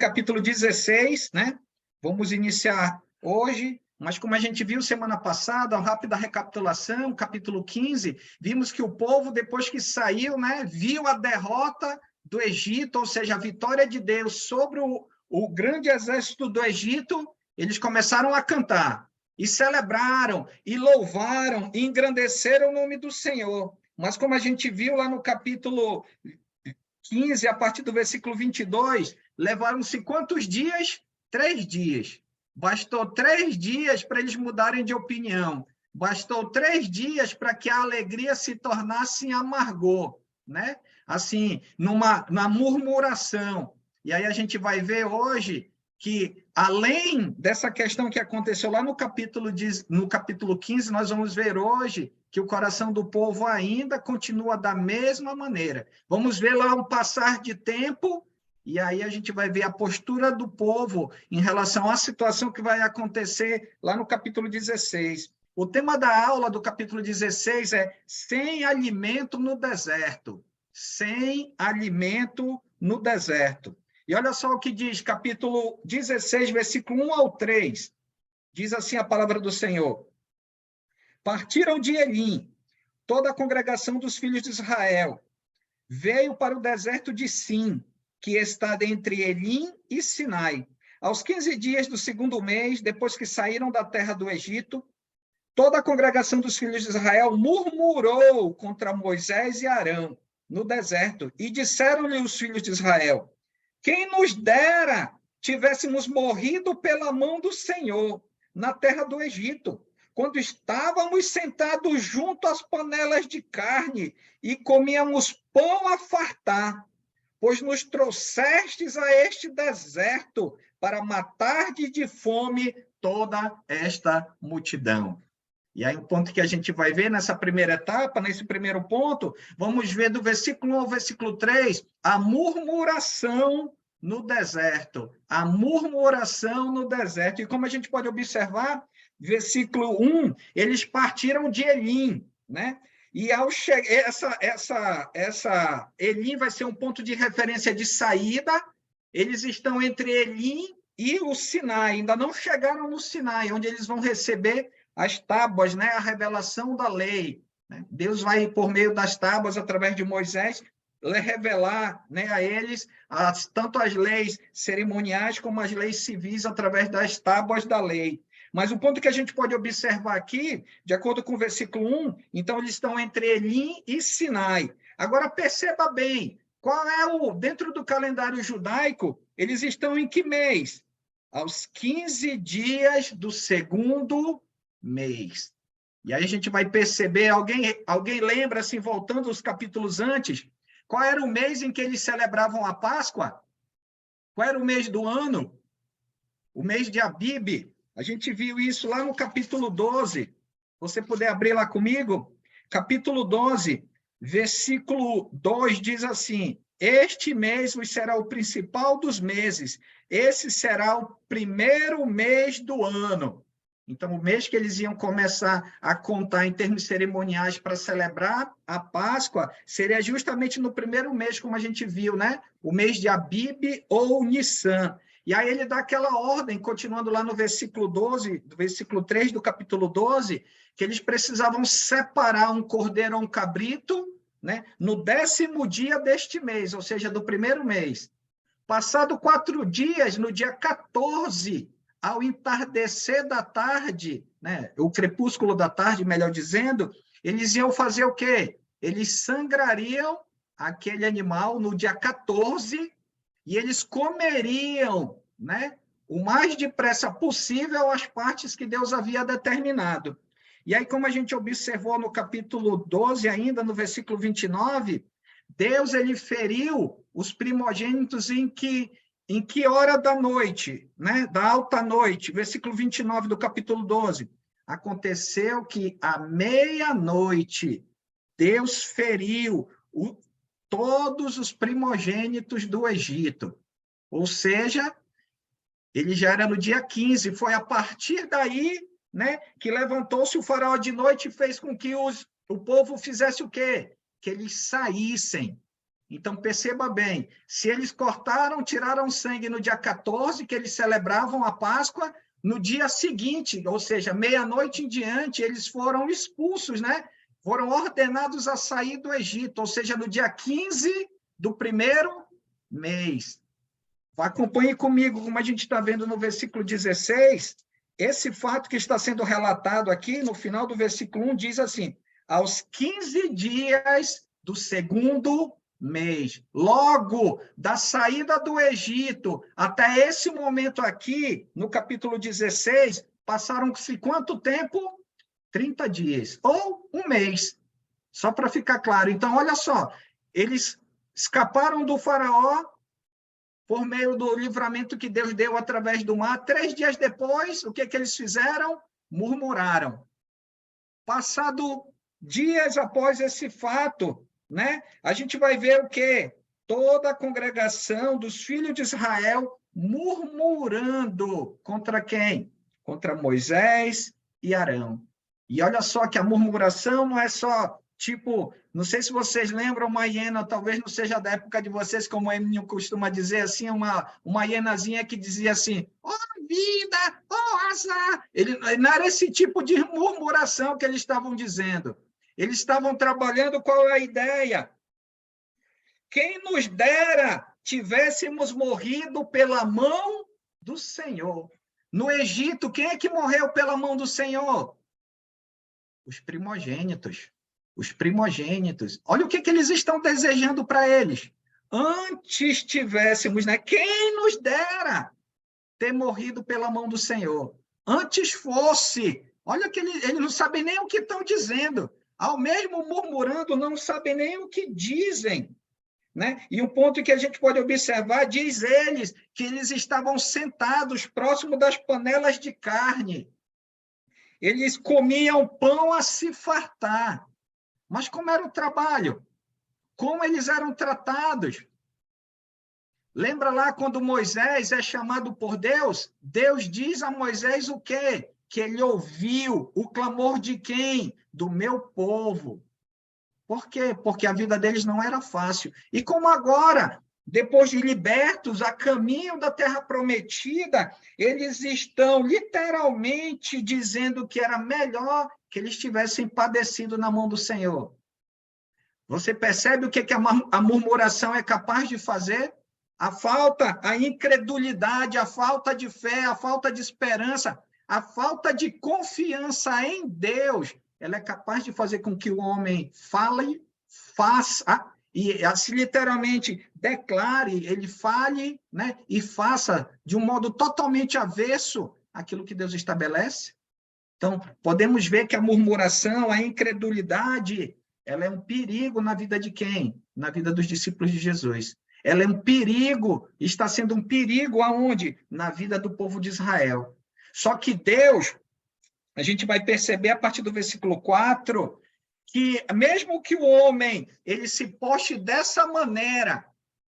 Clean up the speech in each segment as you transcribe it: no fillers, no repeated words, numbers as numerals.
capítulo 16, né? Vamos iniciar hoje, mas como a gente viu semana passada, uma rápida recapitulação, capítulo 15, vimos que o povo, depois que saiu, né, viu a derrota do Egito, ou seja, a vitória de Deus sobre o grande exército do Egito, eles começaram a cantar, e celebraram, e louvaram, e engrandeceram o nome do Senhor. Mas como a gente viu lá no capítulo 15, a partir do versículo 22, levaram-se quantos dias? 3 dias. Bastou 3 dias para eles mudarem de opinião. Bastou 3 dias para que a alegria se tornasse em amargor, né? Assim, na murmuração. E aí a gente vai ver hoje que, além dessa questão que aconteceu lá no capítulo 15, nós vamos ver hoje que o coração do povo ainda continua da mesma maneira. Vamos ver lá um passar de tempo, e aí a gente vai ver a postura do povo em relação à situação que vai acontecer lá no capítulo 16. O tema da aula do capítulo 16 é sem alimento no deserto. Sem alimento no deserto. E olha só o que diz, capítulo 16, versículo 1 ao 3. Diz assim a palavra do Senhor. Partiram de Elim, toda a congregação dos filhos de Israel, veio para o deserto de Sim, que está entre Elim e Sinai. Aos 15 dias do segundo mês, depois que saíram da terra do Egito, toda a congregação dos filhos de Israel murmurou contra Moisés e Arão no deserto, e disseram-lhe os filhos de Israel, quem nos dera tivéssemos morrido pela mão do Senhor na terra do Egito, quando estávamos sentados junto às panelas de carne e comíamos pão a fartar, pois nos trouxestes a este deserto para matar de fome toda esta multidão. E aí o ponto que a gente vai ver nessa primeira etapa, nesse primeiro ponto, vamos ver do versículo 1 ao versículo 3, a murmuração no deserto. A murmuração no deserto. E como a gente pode observar, versículo 1, eles partiram de Elim, né? E ao chegar, essa Elim vai ser um ponto de referência de saída, eles estão entre Elim e o Sinai, ainda não chegaram no Sinai, onde eles vão receber as tábuas, né, a revelação da lei. Né? Deus vai, por meio das tábuas, através de Moisés, revelar, né, a eles tanto as leis cerimoniais como as leis civis através das tábuas da lei. Mas o ponto que a gente pode observar aqui, de acordo com o versículo 1, então eles estão entre Elim e Sinai. Agora perceba bem, qual é dentro do calendário judaico, eles estão em que mês? Aos 15 dias do segundo mês. E aí a gente vai perceber, alguém lembra, assim, voltando os capítulos antes, qual era o mês em que eles celebravam a Páscoa? Qual era o mês do ano? O mês de Abibe. A gente viu isso lá no capítulo 12. Você puder abrir lá comigo? Capítulo 12, versículo 2 diz assim, este mês vos será o principal dos meses, esse será o primeiro mês do ano. Então, o mês que eles iam começar a contar em termos cerimoniais para celebrar a Páscoa seria justamente no primeiro mês, como a gente viu, né? O mês de Abibe ou Nissan. E aí ele dá aquela ordem, continuando lá no versículo 12, do versículo 3 do capítulo 12, que eles precisavam separar um cordeiro ou um cabrito, né? No 10º dia deste mês, ou seja, do primeiro mês. Passado 4 dias, no dia 14, ao entardecer da tarde, né, o crepúsculo da tarde, melhor dizendo, eles iam fazer o quê? Eles sangrariam aquele animal no dia 14 e eles comeriam, né, o mais depressa possível as partes que Deus havia determinado. E aí, como a gente observou no capítulo 12, ainda no versículo 29, Deus ele feriu os primogênitos em que hora da noite, né? Da alta noite, versículo 29 do capítulo 12. Aconteceu que à meia-noite, Deus feriu todos os primogênitos do Egito. Ou seja, ele já era no dia 15. Foi a partir daí, né, que levantou-se o faraó de noite e fez com que o povo fizesse o quê? Que eles saíssem. Então, perceba bem, se eles cortaram, tiraram sangue no dia 14, que eles celebravam a Páscoa, no dia seguinte, ou seja, meia-noite em diante, eles foram expulsos, né? Foram ordenados a sair do Egito, ou seja, no dia 15 do primeiro mês. Acompanhe comigo, como a gente está vendo no versículo 16, esse fato que está sendo relatado aqui, no final do versículo 1, diz assim, aos 15 dias do segundo mês, logo da saída do Egito até esse momento aqui, no capítulo 16, passaram-se quanto tempo? 30 dias, ou um mês, só para ficar claro. Então, olha só, eles escaparam do faraó por meio do livramento que Deus deu através do mar. 3 dias depois, o que eles fizeram? Murmuraram. Passado dias após esse fato, né? A gente vai ver o quê? Toda a congregação dos filhos de Israel murmurando contra quem? Contra Moisés e Arão. E olha só que a murmuração não é só, tipo, não sei se vocês lembram uma hiena, talvez não seja da época de vocês, como o Eminho costuma dizer, assim, uma hienazinha que dizia assim, ó vida, ó azar. Não era esse tipo de murmuração que eles estavam dizendo. Eles estavam trabalhando qual é a ideia? Quem nos dera tivéssemos morrido pela mão do Senhor. No Egito, quem é que morreu pela mão do Senhor? Os primogênitos. Os primogênitos. Olha o que eles estão desejando para eles. Antes tivéssemos, né? Quem nos dera ter morrido pela mão do Senhor. Antes fosse. Olha que eles não sabem nem o que estão dizendo. Ao mesmo murmurando, não sabem nem o que dizem. Né? E um ponto que a gente pode observar, diz eles, que eles estavam sentados próximo das panelas de carne. Eles comiam pão a se fartar. Mas como era o trabalho? Como eles eram tratados? Lembra lá quando Moisés é chamado por Deus? Deus diz a Moisés o quê? Que ele ouviu o clamor de quem? Do meu povo. Por quê? Porque a vida deles não era fácil. E como agora, depois de libertos a caminho da terra prometida, eles estão literalmente dizendo que era melhor que eles tivessem padecido na mão do Senhor. Você percebe o que a murmuração é capaz de fazer? A falta, a incredulidade, a falta de fé, a falta de esperança, a falta de confiança em Deus, ela é capaz de fazer com que o homem fale, faça, e assim literalmente declare, ele fale, né, e faça de um modo totalmente avesso àquilo que Deus estabelece. Então, podemos ver que a murmuração, a incredulidade, ela é um perigo na vida de quem? Na vida dos discípulos de Jesus. Ela é um perigo, está sendo um perigo aonde? Na vida do povo de Israel. Só que Deus, a gente vai perceber a partir do versículo 4, que mesmo que o homem ele se poste dessa maneira,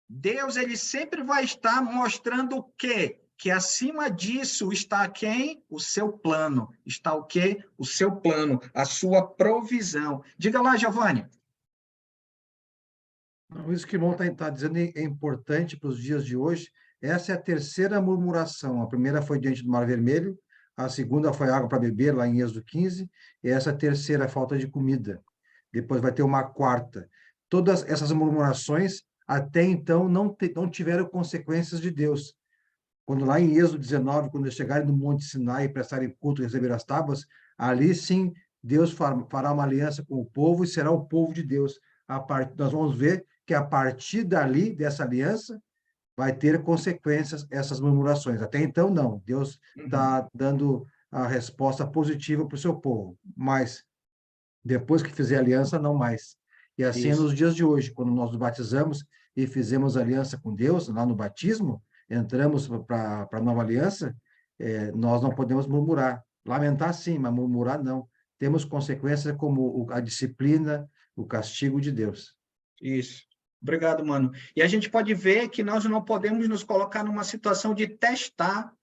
Deus ele sempre vai estar mostrando o quê? Que acima disso está quem? O seu plano. Está o quê? O seu plano, a sua provisão. Diga lá, Giovanni. Isso que o irmão está dizendo é importante para os dias de hoje. Essa é a terceira murmuração. A primeira foi diante do Mar Vermelho, a segunda foi água para beber, lá em Êxodo 15, e essa terceira, falta de comida. Depois vai ter uma quarta. Todas essas murmurações, até então, não tiveram consequências de Deus. Quando lá em Êxodo 19, quando eles chegarem no Monte Sinai e prestarem culto e receber as tábuas, ali sim, Deus fará uma aliança com o povo e será o povo de Deus. Nós vamos ver que a partir dali, dessa aliança, vai ter consequências essas murmurações. Até então, não. Deus está dando a resposta positiva para o seu povo. Mas, depois que fizer aliança, não mais. E assim é nos dias de hoje, quando nós nos batizamos e fizemos aliança com Deus, lá no batismo, entramos para a nova aliança, nós não podemos murmurar. Lamentar, sim, mas murmurar, não. Temos consequências como a disciplina, o castigo de Deus. Isso. Obrigado, mano. E a gente pode ver que nós não podemos nos colocar numa situação de testar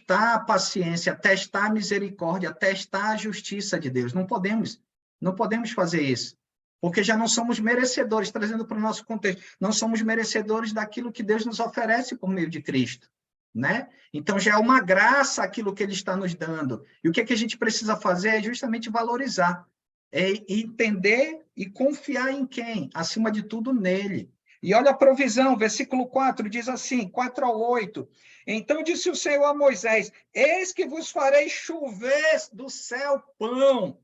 a paciência, testar a misericórdia, testar a justiça de Deus. Não podemos fazer isso. porque já não somos merecedores, trazendo para o nosso contexto, não somos merecedores daquilo que Deus nos oferece por meio de Cristo, né? Então, já é uma graça aquilo que Ele está nos dando. E o que a gente precisa fazer é justamente valorizar, é entender e confiar em quem? Acima de tudo, nele. E olha a provisão, versículo 4, diz assim, 4-8. Então disse o Senhor a Moisés, eis que vos farei chover do céu pão,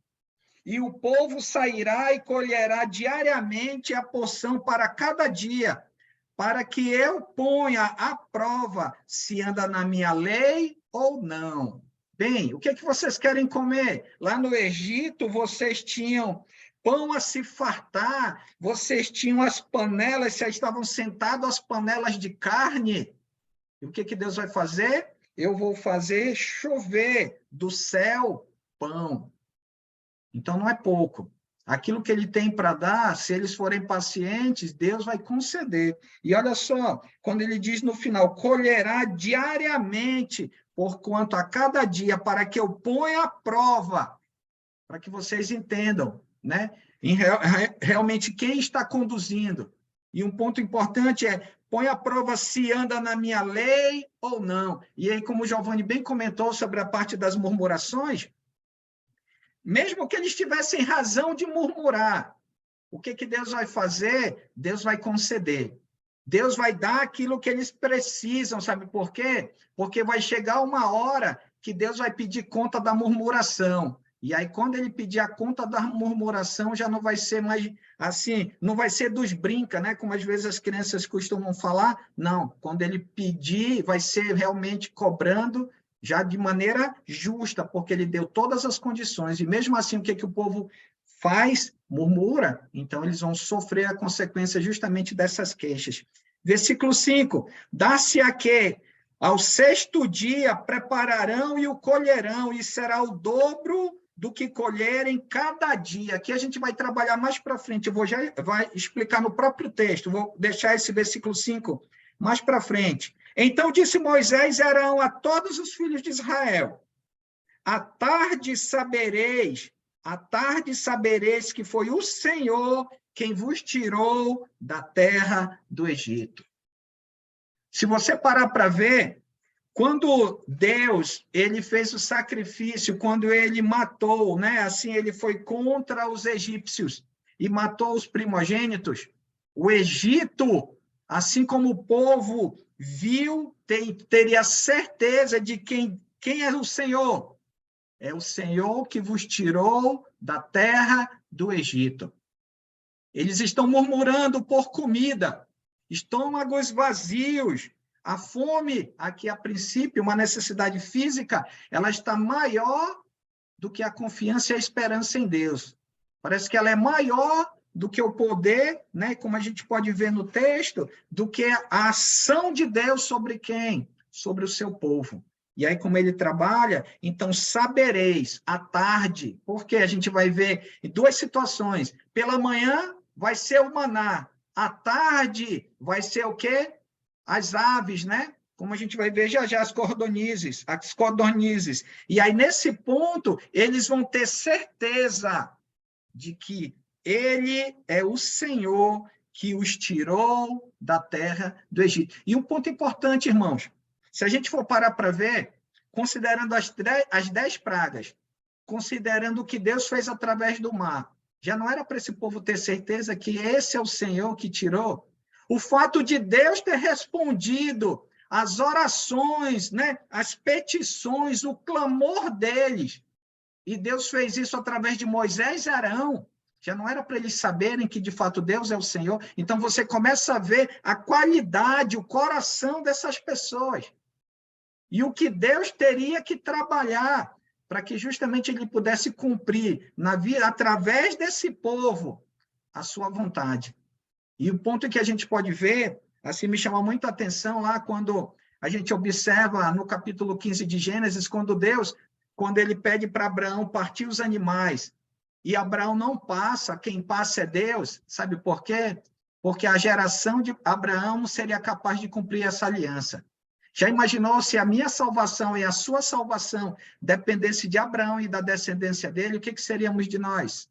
e o povo sairá e colherá diariamente a porção para cada dia, para que eu ponha à prova se anda na minha lei ou não. Bem, o que é que vocês querem comer? Lá no Egito, vocês tinham pão a se fartar, vocês tinham as panelas, vocês estavam sentados às panelas de carne. E o que que Deus vai fazer? Eu vou fazer chover do céu pão. Então, não é pouco. Aquilo que ele tem para dar, se eles forem pacientes, Deus vai conceder. E olha só, quando ele diz no final, colherá diariamente, porquanto a cada dia, para que eu ponha à prova, para que vocês entendam, né? Realmente quem está conduzindo. E um ponto importante é, põe à prova se anda na minha lei ou não. E aí, como o Giovanni bem comentou sobre a parte das murmurações, mesmo que eles tivessem razão de murmurar, o que que Deus vai fazer? Deus vai conceder. Deus vai dar aquilo que eles precisam, sabe por quê? Porque vai chegar uma hora que Deus vai pedir conta da murmuração. E aí, quando ele pedir a conta da murmuração, já não vai ser mais assim, não vai ser dos brinca, né? Como às vezes as crianças costumam falar. Não, quando ele pedir, vai ser realmente cobrando já de maneira justa, porque ele deu todas as condições. E mesmo assim, o que que o povo faz? Murmura. Então, eles vão sofrer a consequência justamente dessas queixas. Versículo 5. Dá-se-a que ao sexto dia prepararão e o colherão, e será o dobro do que colherem cada dia. Aqui a gente vai trabalhar mais para frente, eu vou já vai explicar no próprio texto, vou deixar esse versículo 5 mais para frente. Então disse Moisés a Arão a todos os filhos de Israel, à tarde sabereis que foi o Senhor quem vos tirou da terra do Egito. Se você parar para ver, quando Deus ele fez o sacrifício, quando ele matou, né? Assim, ele foi contra os egípcios e matou os primogênitos, o Egito, assim como o povo viu, teria certeza de quem é o Senhor. É o Senhor que vos tirou da terra do Egito. Eles estão murmurando por comida, estômagos vazios. A fome, aqui a princípio, uma necessidade física, ela está maior do que a confiança e a esperança em Deus. Parece que ela é maior do que o poder, né? Como a gente pode ver no texto, do que a ação de Deus sobre quem? Sobre o seu povo. E aí, como ele trabalha, então sabereis à tarde, porque a gente vai ver em duas situações. Pela manhã vai ser o maná, à tarde vai ser o quê? As aves, né? Como a gente vai ver já as codornizes. E aí, nesse ponto, eles vão ter certeza de que ele é o Senhor que os tirou da terra do Egito. E um ponto importante, irmãos, se a gente for parar para ver, considerando as 10 pragas, considerando o que Deus fez através do mar, já não era para esse povo ter certeza que esse é o Senhor que tirou? O fato de Deus ter respondido às orações, né, as petições, o clamor deles, e Deus fez isso através de Moisés e Arão, já não era para eles saberem que de fato Deus é o Senhor. Então você começa a ver a qualidade, o coração dessas pessoas. E o que Deus teria que trabalhar para que justamente ele pudesse cumprir na vida, através desse povo, a sua vontade. E o ponto que a gente pode ver, assim, me chama muito a atenção lá quando a gente observa no capítulo 15 de Gênesis, quando ele pede para Abraão partir os animais, e Abraão não passa, quem passa é Deus, sabe por quê? Porque a geração de Abraão não seria capaz de cumprir essa aliança. Já imaginou se a minha salvação e a sua salvação dependesse de Abraão e da descendência dele, o que seríamos de nós?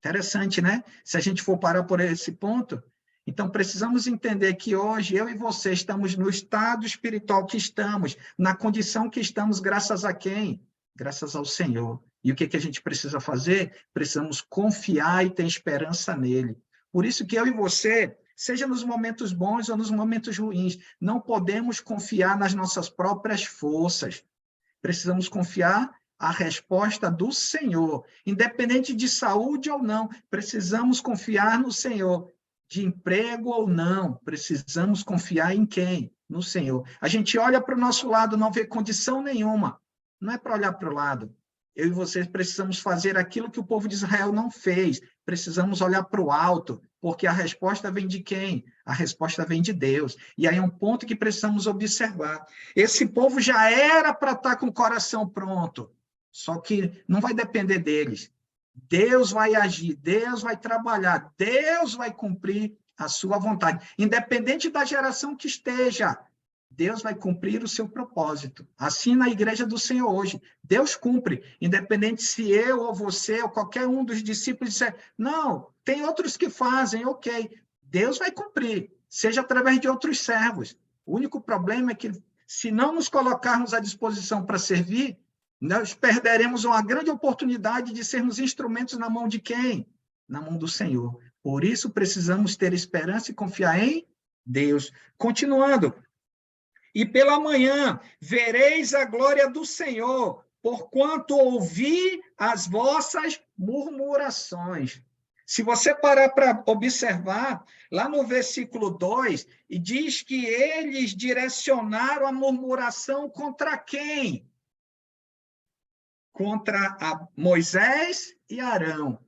Interessante, né? Se a gente for parar por esse ponto. Então, precisamos entender que hoje eu e você estamos no estado espiritual que estamos, na condição que estamos, graças a quem? Graças ao Senhor. E o que a gente precisa fazer? Precisamos confiar e ter esperança nele. Por isso que eu e você, seja nos momentos bons ou nos momentos ruins, não podemos confiar nas nossas próprias forças. Precisamos confiar a resposta do Senhor. Independente de saúde ou não, precisamos confiar no Senhor. De emprego ou não, precisamos confiar em quem? No Senhor. A gente olha para o nosso lado, não vê condição nenhuma. Não é para olhar para o lado. Eu e vocês precisamos fazer aquilo que o povo de Israel não fez. Precisamos olhar para o alto, porque a resposta vem de quem? A resposta vem de Deus. E aí é um ponto que precisamos observar. Esse povo já era para estar com o coração pronto, só que não vai depender deles. Deus vai agir, Deus vai trabalhar, Deus vai cumprir a sua vontade. Independente da geração que esteja, Deus vai cumprir o seu propósito. Assim na igreja do Senhor hoje, Deus cumpre, independente se eu ou você ou qualquer um dos discípulos disser, não, tem outros que fazem, ok. Deus vai cumprir, seja através de outros servos. O único problema é que, se não nos colocarmos à disposição para servir, nós perderemos uma grande oportunidade de sermos instrumentos na mão de quem? Na mão do Senhor. Por isso, precisamos ter esperança e confiar em Deus. Continuando. E pela manhã vereis a glória do Senhor, porquanto ouvi as vossas murmurações. Se você parar para observar, lá no versículo 2, e diz que eles direcionaram a murmuração contra quem? Contra Moisés e Arão.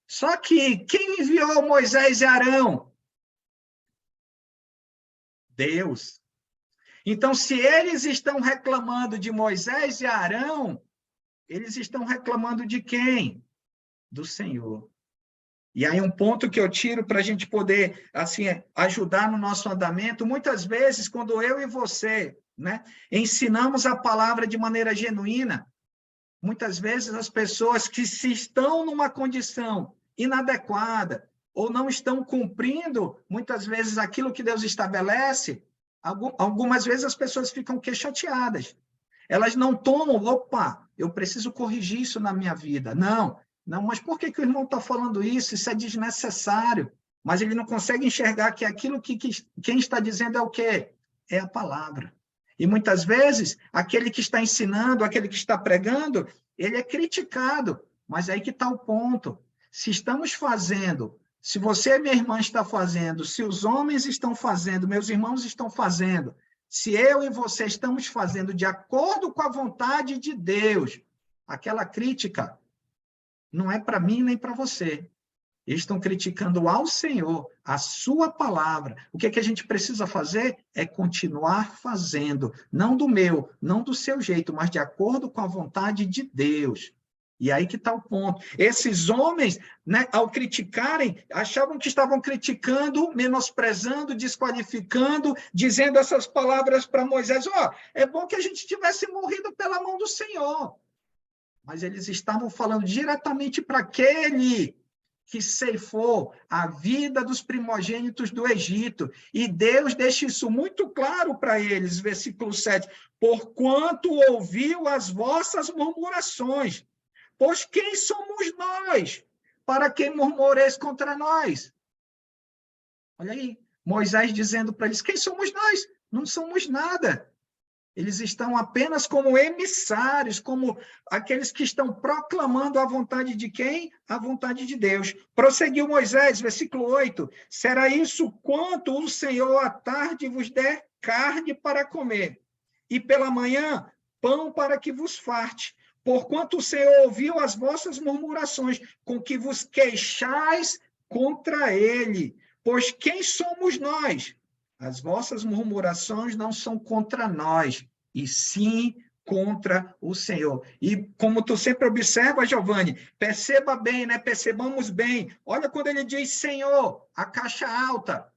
Só que quem enviou Moisés e Arão? Deus. Então, se eles estão reclamando de Moisés e Arão, eles estão reclamando de quem? Do Senhor. E aí um ponto que eu tiro para a gente poder assim, ajudar no nosso andamento, muitas vezes, quando eu e você, né, ensinamos a palavra de maneira genuína, muitas vezes as pessoas que se estão numa condição inadequada ou não estão cumprindo, muitas vezes, aquilo que Deus estabelece, algumas vezes as pessoas ficam chateadas. Elas não tomam, opa, eu preciso corrigir isso na minha vida. Não, mas por que o irmão está falando isso? Isso é desnecessário. Mas ele não consegue enxergar que aquilo que quem está dizendo é o quê? É a palavra. E muitas vezes, aquele que está ensinando, aquele que está pregando, ele é criticado. Mas aí que está o ponto. Se estamos fazendo, se você, minha irmã, está fazendo, se os homens estão fazendo, meus irmãos estão fazendo, se eu e você estamos fazendo de acordo com a vontade de Deus, aquela crítica não é para mim nem para você. Eles estão criticando ao Senhor, a sua palavra. O que a gente precisa fazer é continuar fazendo, não do meu, não do seu jeito, mas de acordo com a vontade de Deus. E aí que está o ponto. Esses homens, né, ao criticarem, achavam que estavam criticando, menosprezando, desqualificando, dizendo essas palavras para Moisés, é bom que a gente tivesse morrido pela mão do Senhor. Mas eles estavam falando diretamente para aquele que ceifou a vida dos primogênitos do Egito. E Deus deixa isso muito claro para eles, versículo 7, porquanto ouviu as vossas murmurações. Pois quem somos nós, para que murmureis contra nós? Olha aí, Moisés dizendo para eles, quem somos nós? Não somos nada. Eles estão apenas como emissários, como aqueles que estão proclamando a vontade de quem? A vontade de Deus. Prosseguiu Moisés, versículo 8, será isso quanto o Senhor à tarde vos der carne para comer, e pela manhã pão para que vos farte. Porquanto o Senhor ouviu as vossas murmurações, com que vos queixais contra ele. Pois quem somos nós? As vossas murmurações não são contra nós, e sim contra o Senhor. E como tu sempre observa, Giovanni, perceba bem, né? Percebamos bem. Olha quando ele diz Senhor, a caixa alta.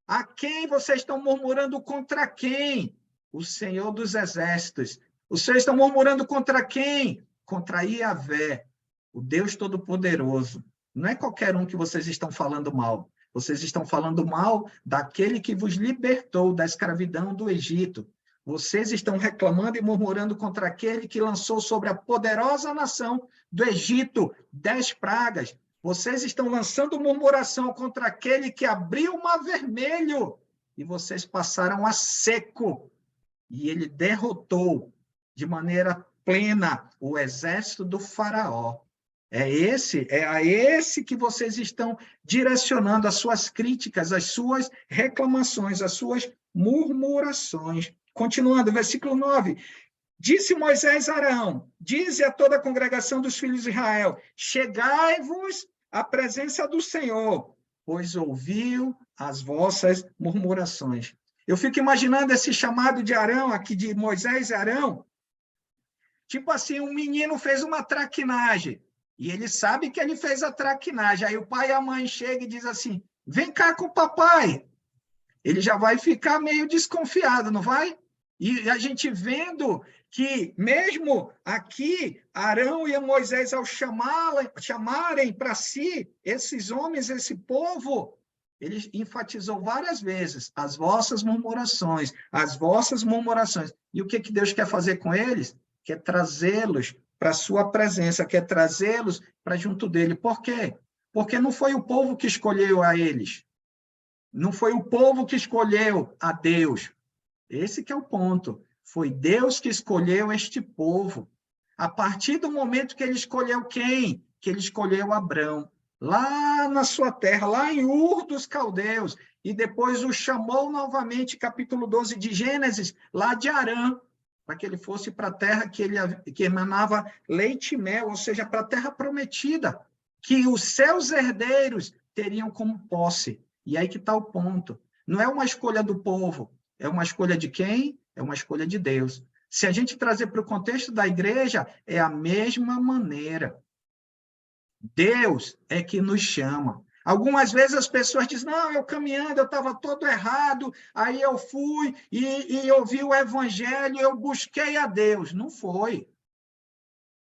A quem vocês estão murmurando contra quem? O Senhor dos Exércitos. Vocês estão murmurando contra quem? Contra Iavé. o Deus Todo-Poderoso. Não é qualquer um que vocês estão falando mal. Vocês estão falando mal daquele que vos libertou da escravidão do Egito. Vocês estão reclamando e murmurando contra aquele que lançou sobre a poderosa nação do Egito 10 pragas. Vocês estão lançando murmuração contra aquele que abriu o mar vermelho e vocês passaram a seco. E ele derrotou de maneira plena o exército do faraó. É a esse que vocês estão direcionando as suas críticas, as suas reclamações, as suas murmurações. Continuando, versículo 9. Disse Moisés a Arão, dize a toda a congregação dos filhos de Israel, chegai-vos à presença do Senhor, pois ouviu as vossas murmurações. Eu fico imaginando esse chamado de Arão, aqui de Moisés e Arão, tipo assim, um menino fez uma traquinagem, e ele sabe que ele fez a traquinagem, aí o pai e a mãe chegam e dizem assim, vem cá com o papai. Ele já vai ficar meio desconfiado, não vai? E a gente vendo que, mesmo aqui, Arão e Moisés, ao chamarem para si esses homens, esse povo, ele enfatizou várias vezes as vossas murmurações, as vossas murmurações. E o que Deus quer fazer com eles? Quer trazê-los para a sua presença, quer trazê-los para junto dele. Por quê? Porque não foi o povo que escolheu a eles. Não foi o povo que escolheu a Deus. Esse que é o ponto. Foi Deus que escolheu este povo. A partir do momento que ele escolheu quem? Que ele escolheu Abrão. Lá na sua terra, lá em Ur dos Caldeus. E depois o chamou novamente, capítulo 12 de Gênesis, lá de Harã, para que ele fosse para a terra que emanava leite e mel, ou seja, para a terra prometida, que os seus herdeiros teriam como posse. E aí que está o ponto. Não é uma escolha do povo, é uma escolha de quem? É uma escolha de Deus. Se a gente trazer para o contexto da igreja, é a mesma maneira. Deus é que nos chama. Algumas vezes as pessoas dizem, não, eu caminhando, eu estava todo errado, aí eu fui e ouvi o evangelho, eu busquei a Deus. Não foi.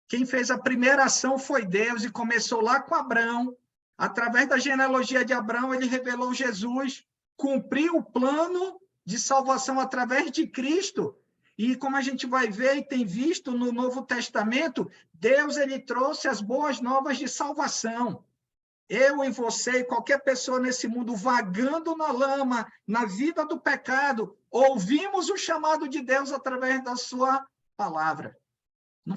Quem fez a primeira ação foi Deus e começou lá com Abrão. Através da genealogia de Abrão, ele revelou Jesus, cumpriu o plano de salvação através de Cristo. E como a gente vai ver e tem visto no Novo Testamento, Deus ele trouxe as boas novas de salvação. Eu e você, e qualquer pessoa nesse mundo vagando na lama, na vida do pecado, ouvimos o chamado de Deus através da sua palavra. Não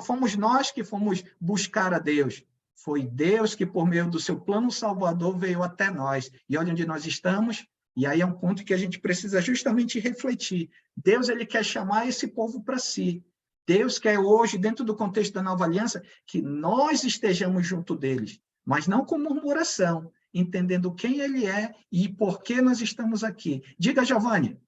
fomos nós que fomos buscar a Deus. Foi Deus que, por meio do seu plano salvador, veio até nós. E olha onde nós estamos. E aí é um ponto que a gente precisa justamente refletir. Deus ele quer chamar esse povo para si. Deus quer hoje, dentro do contexto da nova aliança, que nós estejamos junto deles, mas não com murmuração, entendendo quem ele é e por que nós estamos aqui. Diga, Giovanni.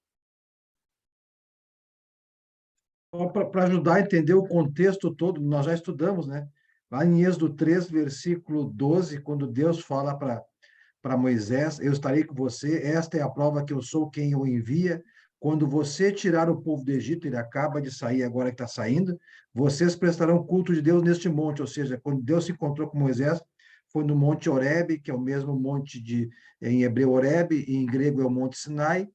Para ajudar a entender o contexto todo, nós já estudamos, né? Lá em Êxodo 3, versículo 12, quando Deus fala para Moisés, eu estarei com você, esta é a prova que eu sou quem o envia. Quando você tirar o povo do Egito, ele acaba de sair, agora que está saindo, vocês prestarão culto de Deus neste monte, ou seja, quando Deus se encontrou com Moisés, foi no Monte Horebe, que é o mesmo monte em hebreu Horebe, e em grego é o Monte Sinai,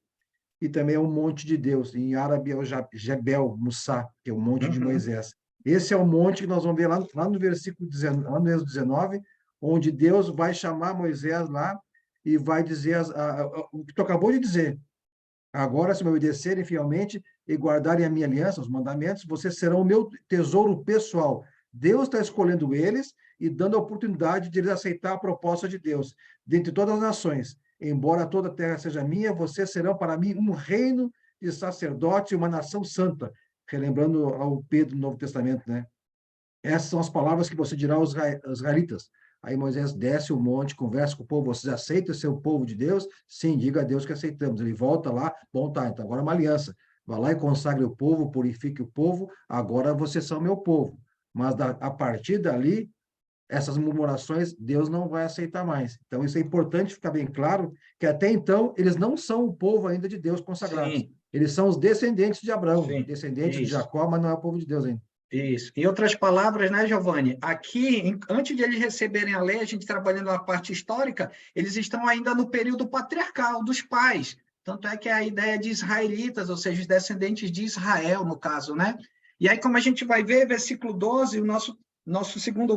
e também é o monte de Deus, em árabe é o Jebel Mussá, que é o monte de Moisés. Esse é o monte que nós vamos ver lá no versículo 19, lá no Êxodo 19, onde Deus vai chamar Moisés lá e vai dizer o que tu acabou de dizer. Agora, se me obedecerem fielmente e guardarem a minha aliança, os mandamentos, vocês serão o meu tesouro pessoal. Deus está escolhendo eles e dando a oportunidade de eles aceitar a proposta de Deus. Dentre todas as nações, embora toda a terra seja minha, vocês serão para mim um reino de sacerdotes e uma nação santa. Relembrando ao Pedro no Novo Testamento, né? Essas são as palavras que você dirá aos israelitas. Aí Moisés desce o monte, conversa com o povo, vocês aceitam ser o povo de Deus? Sim, diga a Deus que aceitamos. Ele volta lá, bom, tá, então agora é uma aliança. Vá lá e consagre o povo, purifique o povo, agora vocês são meu povo. Mas a partir dali, essas murmurações, Deus não vai aceitar mais. Então, isso é importante ficar bem claro, que até então, eles não são o povo ainda de Deus consagrado. Sim. Eles são os descendentes de Abraão, descendentes de Jacó, mas não é o povo de Deus ainda. Isso. Em outras palavras, né, Giovanni? Aqui, antes de eles receberem a lei, a gente trabalhando na parte histórica, eles estão ainda no período patriarcal dos pais. Tanto é que é a ideia de israelitas, ou seja, os descendentes de Israel, no caso, né? E aí, como a gente vai ver, versículo 12, o nosso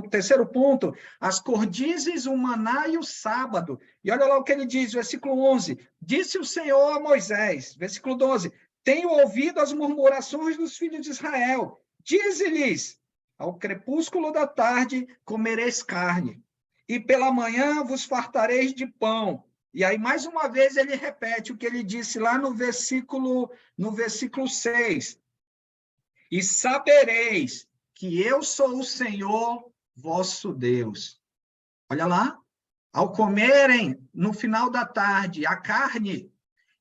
terceiro ponto, as cordizes, o maná e o sábado. E olha lá o que ele diz, versículo 11. Disse o Senhor a Moisés, versículo 12, tenho ouvido as murmurações dos filhos de Israel. Dize-lhes, ao crepúsculo da tarde comereis carne, e pela manhã vos fartareis de pão. E aí, mais uma vez, ele repete o que ele disse lá no versículo 6. E sabereis que eu sou o Senhor vosso Deus. Olha lá, ao comerem no final da tarde a carne,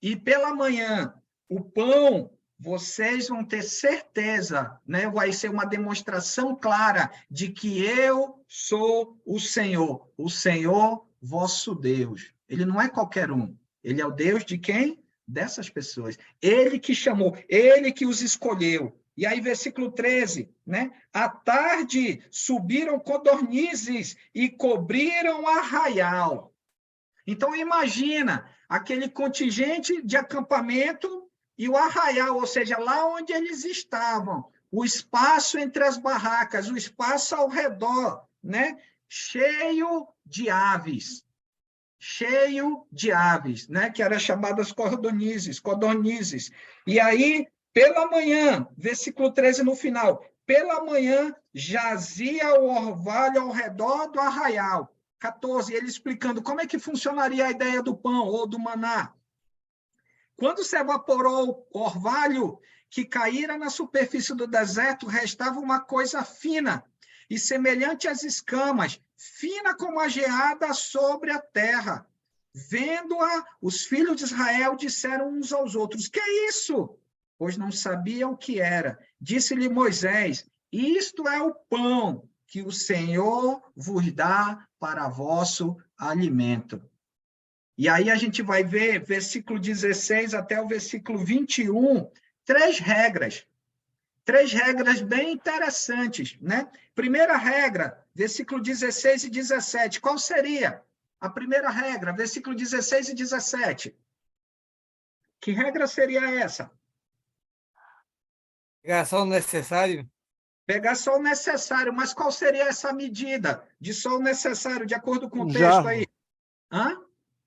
e pela manhã o pão, vocês vão ter certeza, né? Vai ser uma demonstração clara de que eu sou o Senhor vosso Deus. Ele não é qualquer um, ele é o Deus de quem? Dessas pessoas. Ele que chamou, ele que os escolheu. E aí, versículo 13, né? À tarde subiram codornizes e cobriram arraial. Então, imagina aquele contingente de acampamento e o arraial, ou seja, lá onde eles estavam, o espaço entre as barracas, o espaço ao redor, né? Cheio de aves, né? Que eram chamadas codornizes. E aí, pela manhã, versículo 13 no final, pela manhã jazia o orvalho ao redor do arraial. 14, ele explicando como é que funcionaria a ideia do pão ou do maná. Quando se evaporou o orvalho que caíra na superfície do deserto, restava uma coisa fina e semelhante às escamas, fina como a geada sobre a terra. Vendo-a, os filhos de Israel disseram uns aos outros, que é isso? Pois não sabiam o que era. Disse-lhe Moisés, isto é o pão que o Senhor vos dá para vosso alimento. E aí a gente vai ver, versículo 16 até o versículo 21, três regras bem interessantes, né? Primeira regra, versículo 16 e 17, qual seria? A primeira regra, versículo 16 e 17. Que regra seria essa? Pegar só o necessário? Pegar só o necessário, mas qual seria essa medida de só o necessário, de acordo com o texto jarro. aí? Hã?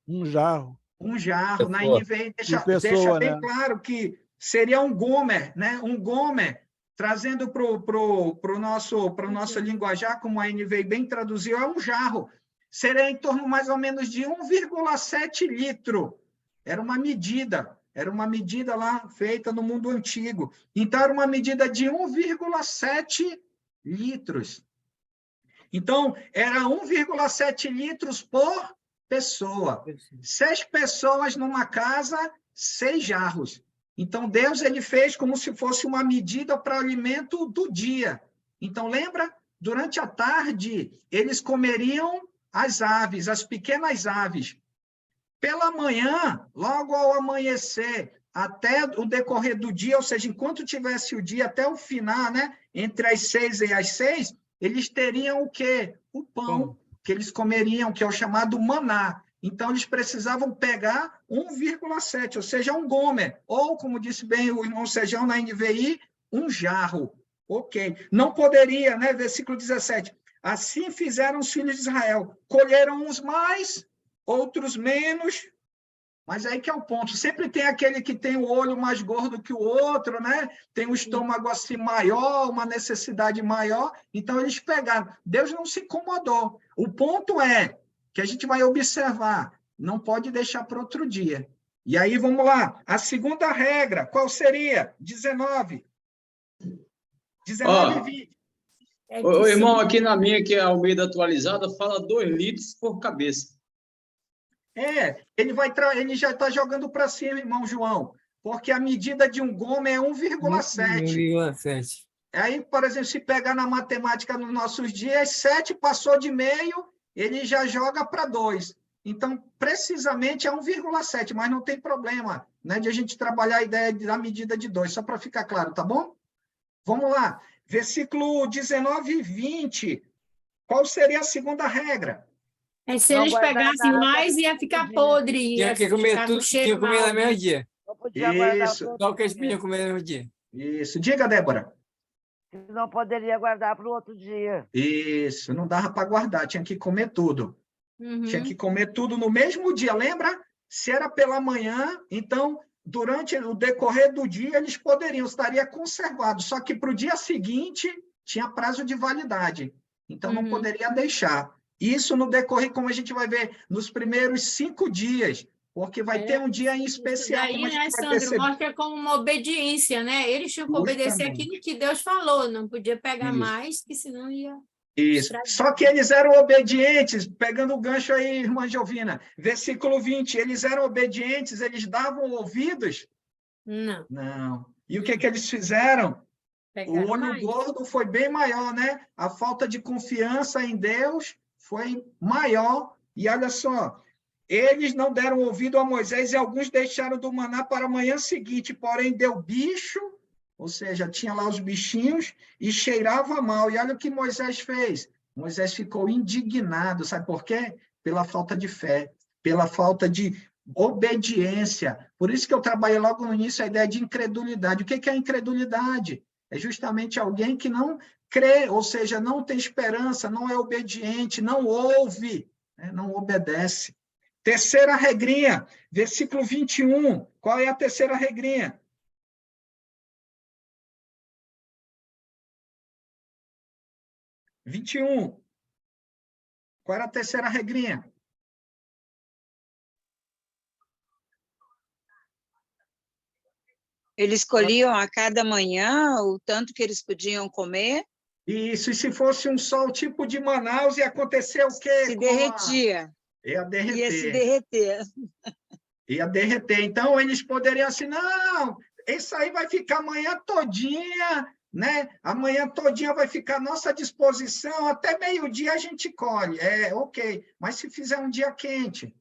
Um jarro. Um jarro. Na Pessoa. NVI Por deixa pessoa, bem né? claro que seria um gomer, né? Um gomer, trazendo para o nosso linguajar, como a NVI bem traduziu, é um jarro. Seria em torno mais ou menos de 1,7 litro. Era uma medida lá feita no mundo antigo. Então, era uma medida de 1,7 litros. Então, era 1,7 litros por pessoa. 6 pessoas numa casa, 6 jarros. Então, Deus ele fez como se fosse uma medida para o alimento do dia. Então, lembra? Durante a tarde, eles comeriam as aves, as pequenas aves. Pela manhã, logo ao amanhecer, até o decorrer do dia, ou seja, enquanto tivesse o dia até o final, né, entre as 6 e as 6, eles teriam o quê? O pão que eles comeriam, que é o chamado maná. Então, eles precisavam pegar 1,7, ou seja, um gomer, ou, como disse bem o irmão Sejão na NVI, um jarro. Ok. Não poderia, né? Versículo 17. Assim fizeram os filhos de Israel. Colheram uns mais, outros menos, mas aí que é o ponto. Sempre tem aquele que tem o olho mais gordo que o outro, né? Tem o estômago assim maior, uma necessidade maior. Então, eles pegaram. Deus não se incomodou. O ponto é que a gente vai observar. Não pode deixar para outro dia. E aí, vamos lá. A segunda regra, qual seria? 19. 19 e 20. O irmão, aqui na minha, que é a Almeida atualizada, fala 2 litros por cabeça. Ele já está jogando para cima, irmão João, porque a medida de um gomer é 1,7. 1,7. Aí, por exemplo, se pegar na matemática nos nossos dias, 7 passou de meio, ele já joga para 2. Então, precisamente é 1,7, mas não tem problema, né, de a gente trabalhar a ideia da medida de 2, só para ficar claro, tá bom? Vamos lá. Versículo 19 e 20. Qual seria a segunda regra? Se Não eles guardar pegassem nada mais, ia todo ficar dia. podre, Tinha ia que comer ficar com tudo, tinha cheiro que comer no mal, né? mesmo dia. Não podia guardar Isso, todo Só o que eles dia. podiam comer no mesmo dia. isso. Diga, Débora. Não poderia guardar para o outro dia. Isso, não dava para guardar, tinha que comer tudo. Tinha que Uhum. comer tudo no mesmo dia. Lembra? Se era pela manhã, então, durante o decorrer do dia, eles poderiam, estaria conservado. Só que para o dia seguinte, tinha prazo de validade. Então, não Uhum. poderia deixar. Isso no decorrer, como a gente vai ver, nos primeiros 5 dias. Porque vai ter um dia em Isso especial, como a daí, né, gente vai Sandro, perceber. mostra como uma obediência, né? Eles tinham que obedecer Justamente. aquilo que Deus falou, não podia pegar Isso. mais, que senão ia Isso. estragar. Só que eles eram obedientes, pegando o gancho aí, irmã Giovina, versículo 20, eles eram obedientes, eles davam ouvidos? Não, Não. E o que eles fizeram? O pegaram olho mais. gordo foi bem maior, né? A falta de confiança em Deus foi maior. E olha só, eles não deram ouvido a Moisés e alguns deixaram do maná para a manhã seguinte, porém deu bicho, ou seja, tinha lá os bichinhos e cheirava mal. E olha o que Moisés fez. Moisés ficou indignado, sabe por quê? Pela falta de fé, pela falta de obediência. Por isso que eu trabalhei logo no início a ideia de incredulidade. O que é a incredulidade? É justamente alguém que não crê, ou seja, não tem esperança, não é obediente, não ouve, né? Não obedece. Terceira regrinha, versículo 21. Qual é a terceira regrinha? Qual era a terceira regrinha? Eles escolhiam a cada manhã o tanto que eles podiam comer, Isso, e se fosse um sol tipo de Manaus, ia acontecer o quê? se derretia, Ia ia se derreter. derreter. Ia derreter. Então, eles poderiam assim, não, isso aí vai ficar amanhã todinha, né? Amanhã todinha vai ficar à nossa disposição, até meio-dia a gente colhe. É, ok. Mas se fizer um dia quente,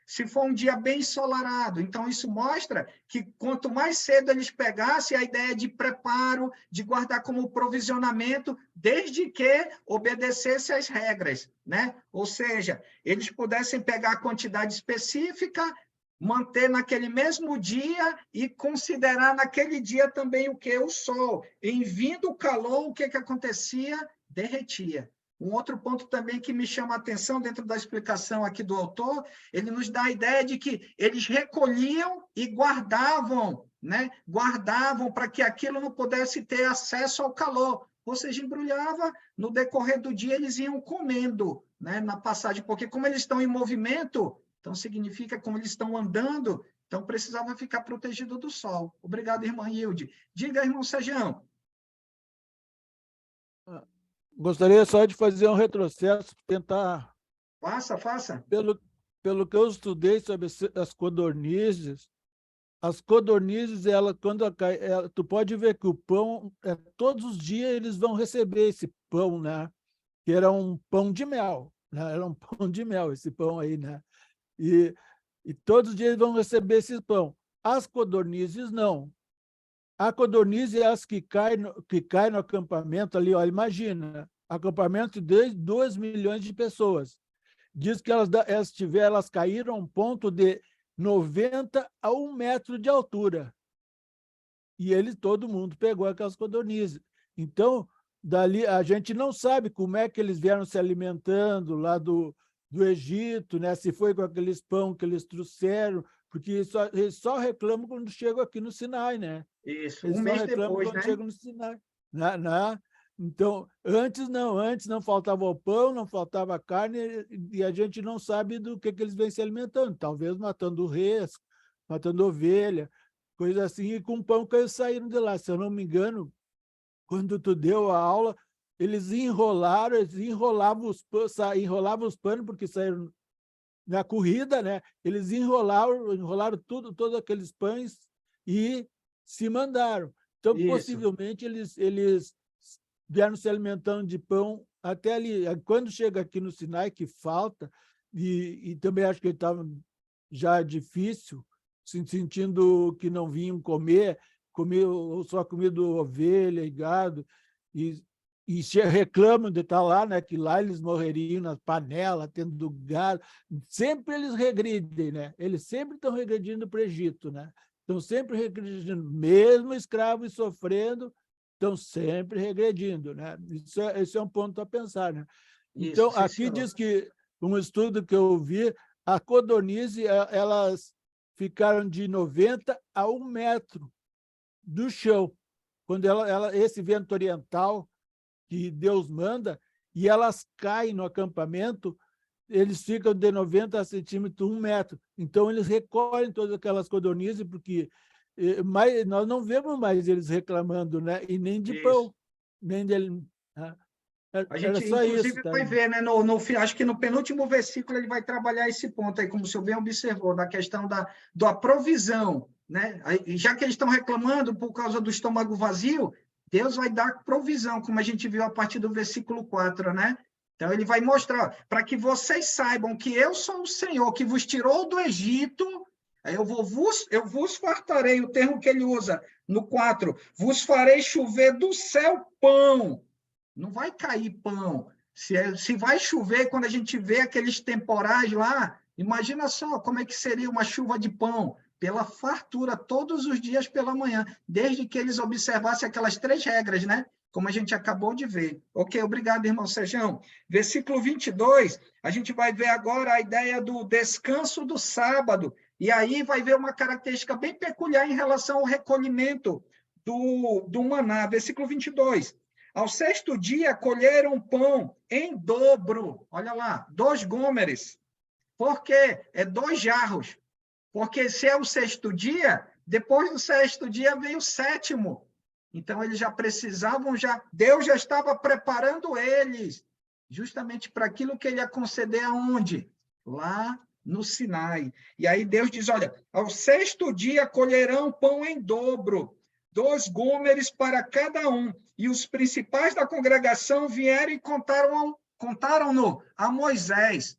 se for um dia bem ensolarado, então isso mostra que quanto mais cedo eles pegassem a ideia de preparo, de guardar como provisionamento, desde que obedecesse às regras, né? Ou seja, eles pudessem pegar a quantidade específica, manter naquele mesmo dia e considerar naquele dia também o que? O sol. Em vindo o calor, o que acontecia? Derretia. Um outro ponto também que me chama a atenção dentro da explicação aqui do autor, ele nos dá a ideia de que eles recolhiam e guardavam, né? Guardavam para que aquilo não pudesse ter acesso ao calor. Ou seja, embrulhava, no decorrer do dia eles iam comendo, né? Na passagem, porque como eles estão em movimento, então significa como eles estão andando, então precisava ficar protegido do sol. Obrigado, irmã Hilde. Diga, irmão Sejão. Gostaria só de fazer um retrocesso, tentar, Faça. pelo que eu estudei sobre as codornizes, ela, quando tu pode ver que o pão, todos os dias eles vão receber esse pão, né? Que era um pão de mel, né? Era um pão de mel esse pão aí, né? E todos os dias eles vão receber esse pão. As codornizes, não. A codorniz é as que cai no acampamento ali, olha, imagina, acampamento de 2 milhões de pessoas. Diz que elas caíram a um ponto de 90 a 1 metro de altura. E todo mundo pegou aquelas codornizes. Então, dali a gente não sabe como é que eles vieram se alimentando lá do Egito, né? Se foi com aqueles pão que eles trouxeram, porque eles só reclamam quando chegam aqui no Sinai, né? Isso, Eles um só mês reclamam depois, quando né? chegam no Sinai. Então, antes não faltava o pão, não faltava carne, e a gente não sabe do que eles vêm se alimentando. Talvez matando res, matando ovelha, coisa assim, e com pão que eles saíram de lá. Se eu não me engano, quando tu deu a aula, eles enrolavam os panos, porque saíram na corrida, né? Eles enrolaram todos aqueles pães e se mandaram. Então, Isso. possivelmente, eles vieram se alimentando de pão até ali. Quando chega aqui no Sinai, que falta, e também acho que ele estava já difícil, sentindo que não vinham comer só comido ovelha e gado, reclamam de estar lá, né? Que lá eles morreriam nas panelas, tendo gado. Sempre eles regridem, né? Eles sempre estão regredindo para o Egito, né? Estão sempre regredindo, mesmo escravos sofrendo, estão sempre regredindo, né? Isso é um ponto a pensar, né? Então, Isso, aqui senhor. diz que, um estudo que eu vi, a codorniz, elas ficaram de 90 a 1 metro do chão, quando esse vento oriental que Deus manda, e elas caem no acampamento, eles ficam de 90 centímetros, 1 metro. Então, eles recolhem todas aquelas codornizes, porque nós não vemos mais eles reclamando, né? E nem de Isso. pão, nem de... Né? A Era gente, só inclusive, isso, tá? vai ver, né? Acho que no penúltimo versículo ele vai trabalhar esse ponto aí, como o senhor bem observou, da questão da provisão, né? Aí, já que eles estão reclamando por causa do estômago vazio, Deus vai dar provisão, como a gente viu a partir do versículo 4, né? Então, ele vai mostrar, para que vocês saibam que eu sou o Senhor, que vos tirou do Egito, eu vos fartarei, o termo que ele usa no 4, vos farei chover do céu pão. Não vai cair pão. Se vai chover, quando a gente vê aqueles temporais lá, imagina só como é que seria uma chuva de pão, pela fartura, todos os dias pela manhã, desde que eles observassem aquelas 3 regras, né? Como a gente acabou de ver. Ok, obrigado, irmão Sejão. Versículo 22, a gente vai ver agora a ideia do descanso do sábado, e aí vai ver uma característica bem peculiar em relação ao recolhimento do maná. Versículo 22. Ao 6º dia, colheram pão em dobro. Olha lá, 2 gômeres. Por quê? 2 jarros. Porque se é o 6º dia, depois do 6º dia veio o 7º. Então, eles já precisavam, Deus já estava preparando eles, justamente para aquilo que ele ia conceder aonde? Lá no Sinai. E aí Deus diz, olha, ao 6º dia colherão pão em dobro, 2 gômeres para cada um. E os principais da congregação vieram e contaram-no a Moisés.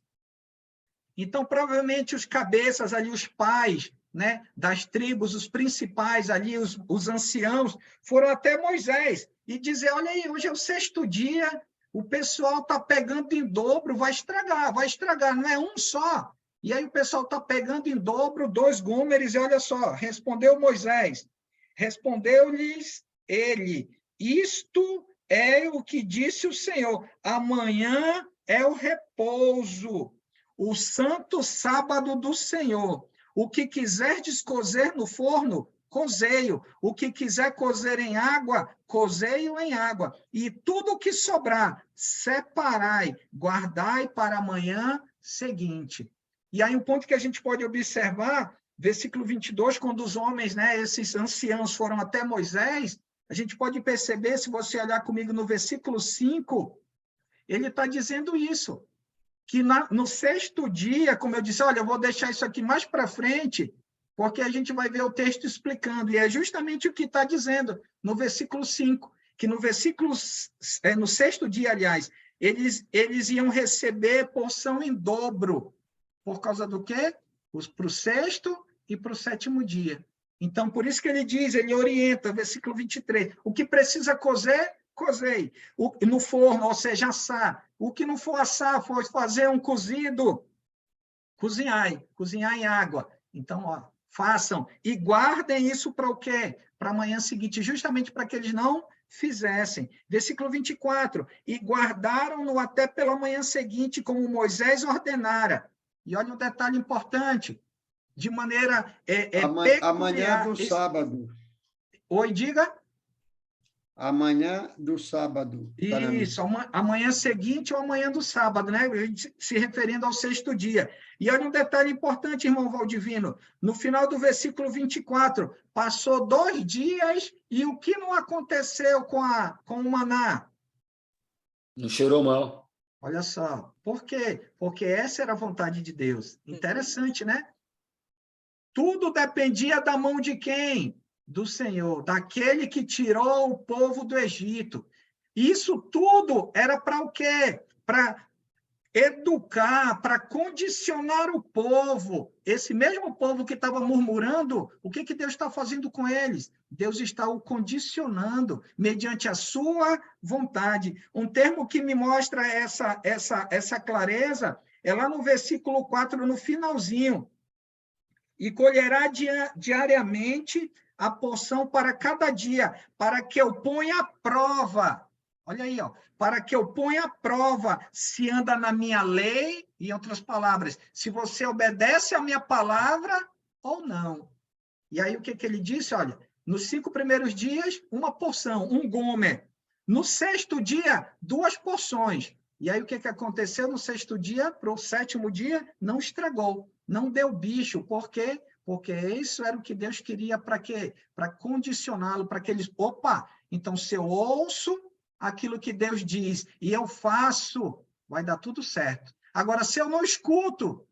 Então, provavelmente, os cabeças ali, os pais, né, das tribos, os principais ali, os anciãos, foram até Moisés e dizer, olha aí, hoje é o 6º dia, o pessoal está pegando em dobro, vai estragar, não é um só. E aí o pessoal está pegando em dobro 2 gômeres, e olha só, respondeu Moisés, respondeu-lhes ele, isto é o que disse o Senhor, amanhã é o repouso, o santo sábado do Senhor. O que quiserdes cozer no forno, cozei-o. O que quiser cozer em água, cozei-o em água. E tudo o que sobrar, separai, guardai para a manhã seguinte. E aí um ponto que a gente pode observar, versículo 22, quando os homens, né, esses anciãos foram até Moisés, a gente pode perceber, se você olhar comigo no versículo 5, ele está dizendo isso, que no 6º dia, como eu disse, olha, eu vou deixar isso aqui mais para frente, porque a gente vai ver o texto explicando, e é justamente o que está dizendo no versículo 5, que no 6º dia, aliás, eles iam receber porção em dobro, por causa do quê? Para o 6º e para o 7º dia. Então, por isso que ele diz, ele orienta, versículo 23, o que precisa cozer, cozei. No forno, ou seja, assar. O que não for assar, for fazer um cozido, cozinhar em água. Então, ó, façam e guardem isso para o quê? Para a manhã seguinte, justamente para que eles não fizessem. Versículo 24, e guardaram-no até pela manhã seguinte, como Moisés ordenara. E olha um detalhe importante, de maneira amanhã do sábado. Oi, diga. Amanhã do sábado. Isso, amanhã seguinte ou amanhã do sábado, né? A gente se referindo ao 6º dia. E olha um detalhe importante, irmão Valdivino. No final do versículo 24, passou 2 dias e o que não aconteceu com o maná? Não cheirou mal. Olha só. Por quê? Porque essa era a vontade de Deus. Interessante, né? Tudo dependia da mão de quem? Do Senhor, daquele que tirou o povo do Egito. Isso tudo era para o quê? Para educar, para condicionar o povo. Esse mesmo povo que estava murmurando, o que que Deus está fazendo com eles? Deus está o condicionando mediante a sua vontade. Um termo que me mostra essa clareza é lá no versículo 4, no finalzinho. E colherá diariamente a porção para cada dia, para que eu ponha à prova. Olha aí, ó, para que eu ponha à prova se anda na minha lei, em outras palavras, se você obedece à minha palavra ou não. E aí o que que ele disse? Olha, nos 5 primeiros dias, uma porção, um gomer. No 6º dia, 2 porções. E aí o que que aconteceu no 6º dia? Para o 7º dia, não estragou, não deu bicho. Por quê? Porque isso era o que Deus queria para quê? Para condicioná-lo, para que eles... Opa, então se eu ouço aquilo que Deus diz e eu faço, vai dar tudo certo. Agora, se eu não escuto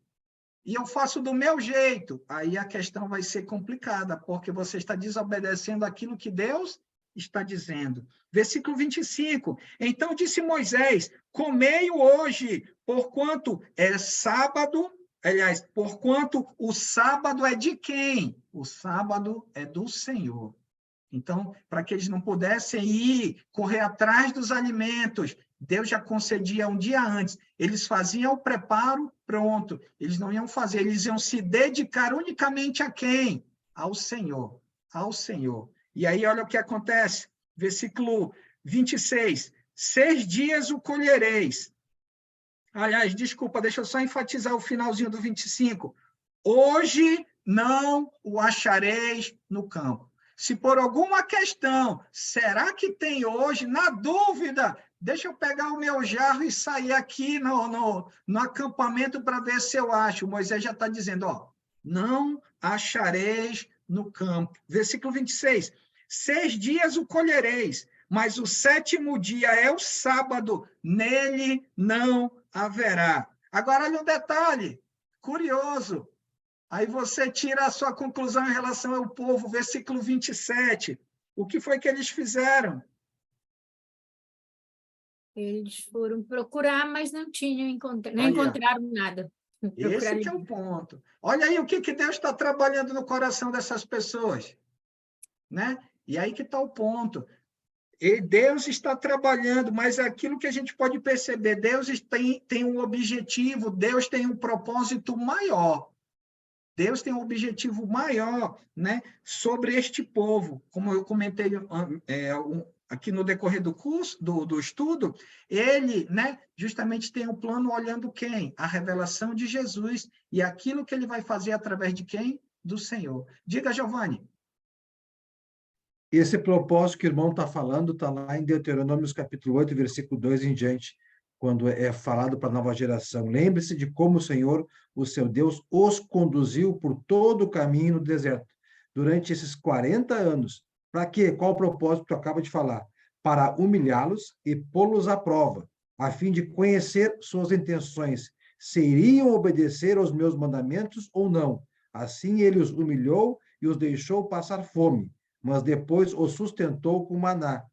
e eu faço do meu jeito, aí a questão vai ser complicada, porque você está desobedecendo aquilo que Deus está dizendo. Versículo 25. Então disse Moisés, comei-o hoje, porquanto é sábado, aliás, porquanto o sábado é de quem? O sábado é do Senhor. Então, para que eles não pudessem ir, correr atrás dos alimentos, Deus já concedia um dia antes. Eles faziam o preparo, pronto. Eles não iam fazer, eles iam se dedicar unicamente a quem? Ao Senhor. Ao Senhor. E aí, olha o que acontece. Versículo 26. 6 dias o colhereis. Aliás, desculpa, deixa eu só enfatizar o finalzinho do 25. Hoje não o achareis no campo. Se por alguma questão, será que tem hoje? Na dúvida, deixa eu pegar o meu jarro e sair aqui no acampamento para ver se eu acho. Moisés já está dizendo, ó, não achareis no campo. Versículo 26. 6 dias o colhereis, mas o 7º dia é o sábado, nele não haverá. Agora, olha um detalhe curioso. Aí você tira a sua conclusão em relação ao povo, versículo 27. O que foi que eles fizeram? Eles foram procurar, mas não encontraram nada. Esse que é o ponto. Olha aí o que Deus está trabalhando no coração dessas pessoas. Né? E aí que está o ponto. E Deus está trabalhando, mas é aquilo que a gente pode perceber, Deus tem um objetivo, Deus tem um propósito maior. Deus tem um objetivo maior, né, sobre este povo. Como eu comentei aqui no decorrer do curso, do estudo, ele, né, justamente tem um plano olhando quem? A revelação de Jesus e aquilo que ele vai fazer através de quem? Do Senhor. Diga, Giovanni. Esse propósito que o irmão está falando está lá em Deuteronômio, capítulo 8, versículo 2 em diante, quando é falado para a nova geração. Lembre-se de como o Senhor, o seu Deus, os conduziu por todo o caminho no deserto, durante esses 40 anos. Para quê? Qual o propósito que tu acaba de falar? Para humilhá-los e pô-los à prova, a fim de conhecer suas intenções, se iriam obedecer aos meus mandamentos ou não. Assim ele os humilhou e os deixou passar fome, mas depois os sustentou com maná,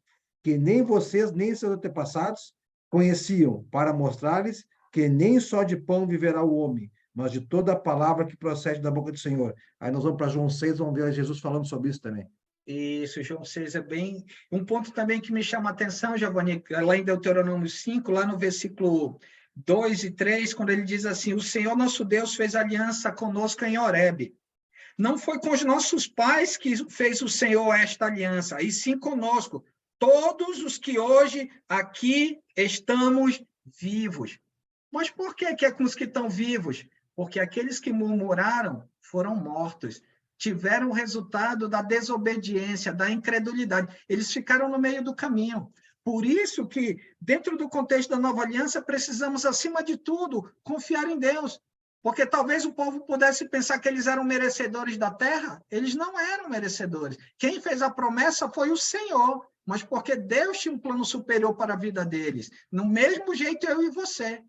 que nem vocês, nem seus antepassados conheciam, para mostrar-lhes que nem só de pão viverá o homem, mas de toda a palavra que procede da boca do Senhor. Aí nós vamos para João 6, vamos ver Jesus falando sobre isso também. Isso, João 6 é bem... Um ponto também que me chama a atenção, Giovanni, lá em Deuteronômio 5, lá no versículo 2 e 3, quando ele diz assim, o Senhor nosso Deus fez aliança conosco em Horebe. Não foi com os nossos pais que fez o Senhor esta aliança, e sim conosco, todos os que hoje aqui estamos vivos. Mas por que é com os que estão vivos? Porque aqueles que murmuraram foram mortos, tiveram o resultado da desobediência, da incredulidade. Eles ficaram no meio do caminho. Por isso que, dentro do contexto da nova aliança, precisamos, acima de tudo, confiar em Deus. Porque talvez o povo pudesse pensar que eles eram merecedores da terra. Eles não eram merecedores. Quem fez a promessa foi o Senhor, mas porque Deus tinha um plano superior para a vida deles. No mesmo jeito, eu e você.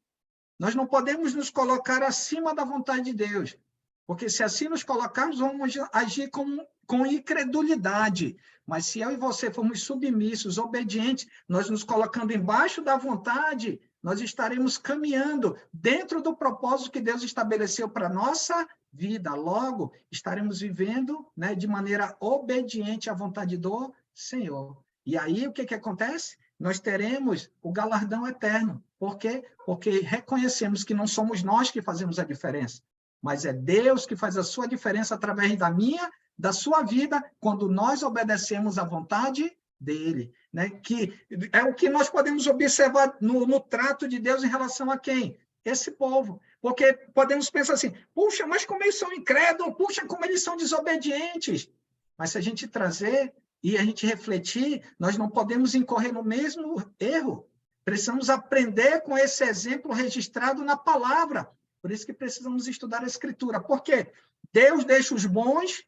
Nós não podemos nos colocar acima da vontade de Deus, porque se assim nos colocarmos, vamos agir com incredulidade. Mas se eu e você formos submissos, obedientes, nós nos colocando embaixo da vontade, nós estaremos caminhando dentro do propósito que Deus estabeleceu para a nossa vida. Logo, estaremos vivendo, né, de maneira obediente à vontade do Senhor. E aí, o que acontece? Nós teremos o galardão eterno. Por quê? Porque reconhecemos que não somos nós que fazemos a diferença, mas é Deus que faz a sua diferença através da minha, da sua vida, quando nós obedecemos à vontade dele, né? Que é o que nós podemos observar no trato de Deus em relação a quem? Esse povo. Porque podemos pensar assim, puxa, mas como eles são incrédulos, puxa, como eles são desobedientes. Mas se a gente trazer e a gente refletir, nós não podemos incorrer no mesmo erro. Precisamos aprender com esse exemplo registrado na palavra. Por isso que precisamos estudar a Escritura. Por quê? Deus deixa os bons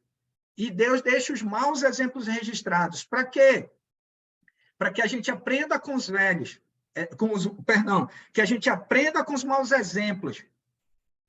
e Deus deixa os maus exemplos registrados. Para quê? Para que a gente aprenda com os velhos, que a gente aprenda com os maus exemplos